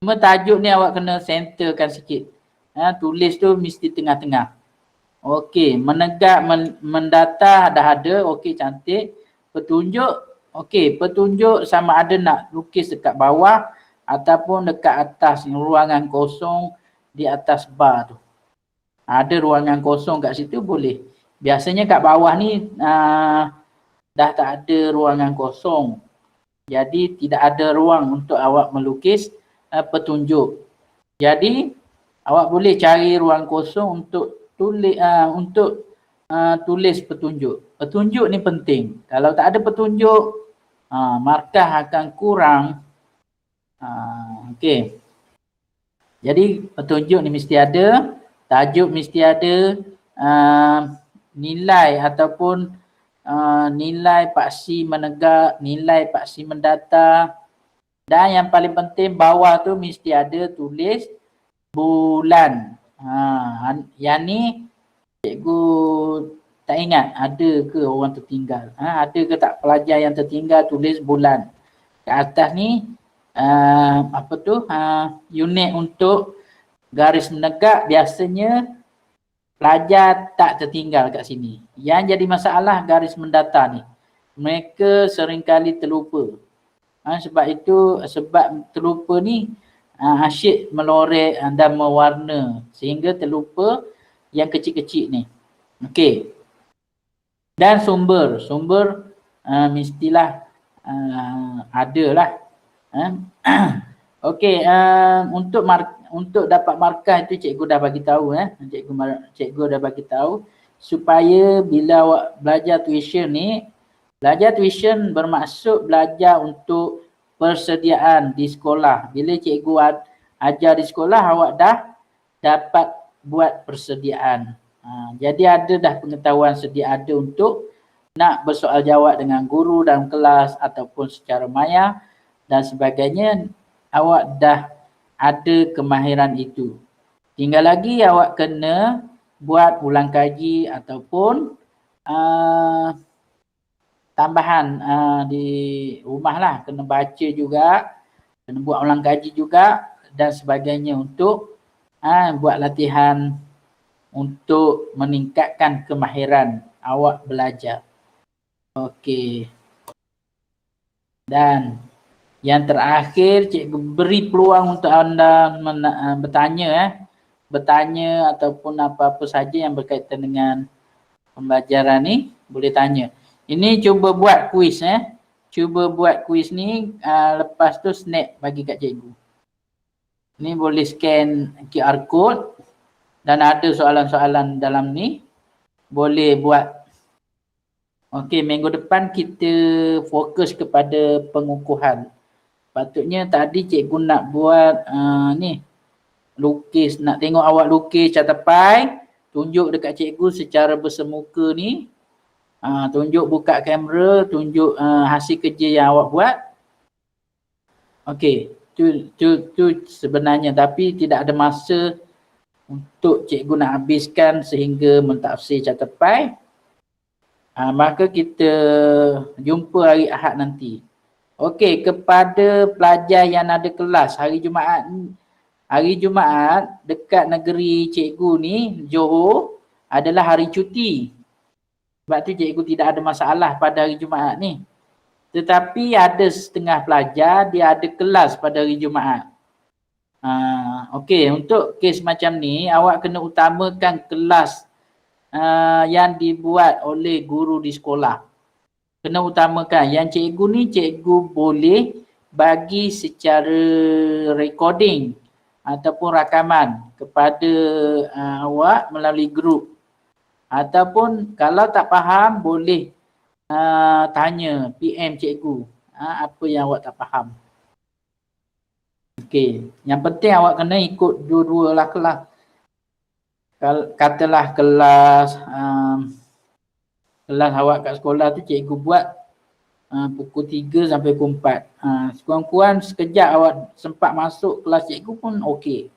Cuma tajuk ni awak kena centerkan sikit. Tulis tu mesti tengah-tengah. Okey, menegak, mendata dah ada. Okey, cantik. Petunjuk. Okey, petunjuk sama ada nak lukis dekat bawah ataupun dekat atas ruangan kosong di atas bar tu. Ada ruangan kosong kat situ boleh. Biasanya kat bawah ni dah tak ada ruangan kosong. Jadi tidak ada ruang untuk awak melukis petunjuk. Jadi awak boleh cari ruang kosong untuk tulis petunjuk. Petunjuk ni penting. Kalau tak ada petunjuk, markah akan kurang. Okey. Jadi petunjuk ni mesti ada, tajuk mesti ada, nilai ataupun nilai paksi menegak, nilai paksi mendata, dan yang paling penting bawah tu mesti ada tulis bulan. Yang ni cikgu tak ingat ada ke orang tertinggal. Ada ke tak pelajar yang tertinggal tulis bulan. Kat atas ni unit untuk garis menegak biasanya pelajar tak tertinggal kat sini. Yang jadi masalah garis mendata ni. Mereka seringkali terlupa. Sebab terlupa ni asyik melorek dan mewarna sehingga terlupa yang kecil-kecil ni. Okey. Dan sumber mestilah ada lah. Okey, untuk dapat markah itu cikgu dah bagi tahu cikgu dah bagi tahu supaya bila awak belajar tuition ni, belajar tuition bermaksud belajar untuk persediaan di sekolah. Bila cikgu ajar di sekolah, awak dah dapat buat persediaan. Jadi ada dah pengetahuan sedia ada untuk nak bersoal jawab dengan guru dalam kelas ataupun secara maya dan sebagainya. Awak dah ada kemahiran itu. Tinggal lagi awak kena buat ulang kaji ataupun tambahan di rumah lah, kena baca juga, kena buat ulang kaji juga dan sebagainya untuk buat latihan untuk meningkatkan kemahiran awak belajar. Okey. Dan yang terakhir, cikgu beri peluang untuk anda bertanya ataupun apa-apa saja yang berkaitan dengan pembelajaran ni, boleh tanya. Ini cuba buat kuis Cuba buat kuis ni, lepas tu snap bagi kat cikgu. Ni boleh scan QR code dan ada soalan-soalan dalam ni. Boleh buat. Okey, minggu depan kita fokus kepada pengukuhan. Patutnya tadi cikgu nak buat ni lukis, nak tengok awak lukis catapai, tunjuk dekat cikgu secara bersemuka ni. Tunjuk, buka kamera, tunjuk hasil kerja yang awak buat. Okey, tu sebenarnya, tapi tidak ada masa untuk cikgu nak habiskan sehingga mentafsir catapai. Maka kita jumpa hari Ahad nanti. Okey, kepada pelajar yang ada kelas hari Jumaat dekat negeri cikgu ni, Johor, adalah hari cuti. Sebab tu cikgu tidak ada masalah pada hari Jumaat ni. Tetapi ada setengah pelajar, dia ada kelas pada hari Jumaat. Okey, untuk kes macam ni, awak kena utamakan kelas yang dibuat oleh guru di sekolah. Kena utamakan. Yang cikgu ni, cikgu boleh bagi secara recording ataupun rakaman kepada awak melalui grup. Ataupun kalau tak faham, boleh tanya PM cikgu apa yang awak tak faham. Okey, yang penting awak kena ikut dua-dua lah kelas. Katalah kelas awak kat sekolah tu cikgu buat pukul 3 sampai pukul 4. Sekurang-kurang sekejap awak sempat masuk kelas cikgu pun okey.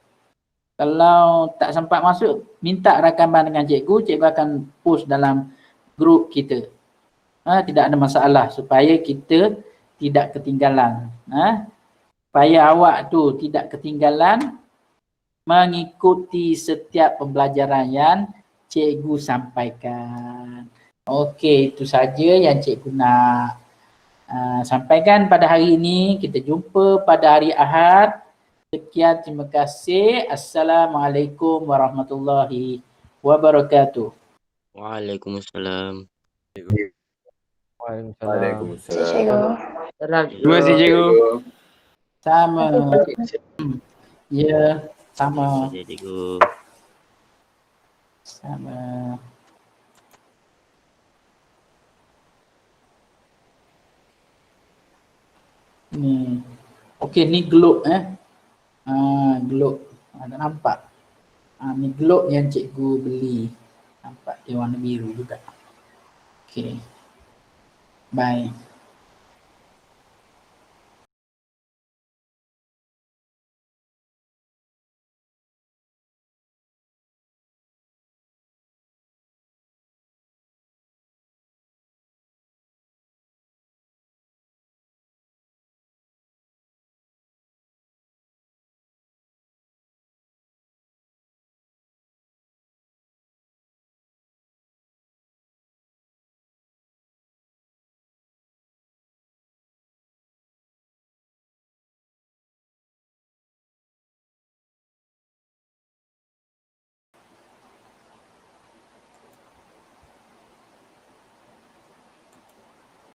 Kalau tak sempat masuk, minta rakaman dengan cikgu, cikgu akan post dalam grup kita. Tidak ada masalah supaya kita tidak ketinggalan. Supaya awak tu tidak ketinggalan mengikuti setiap pembelajaran yang cikgu sampaikan. Okey, itu saja yang cikgu nak sampaikan pada hari ini. Kita jumpa pada hari Ahad. Sekian, terima kasih. Assalamualaikum warahmatullahi wabarakatuh. Waalaikumsalam. Terima kasih, cikgu. Terima kasih cikgu. Sama. Ya, sama. Ya, cikgu. Sama. Ni. Okey, ni globe globe. Ada nampak? Ni globe yang cikgu beli. Nampak dia warna biru juga. Okey. Bye.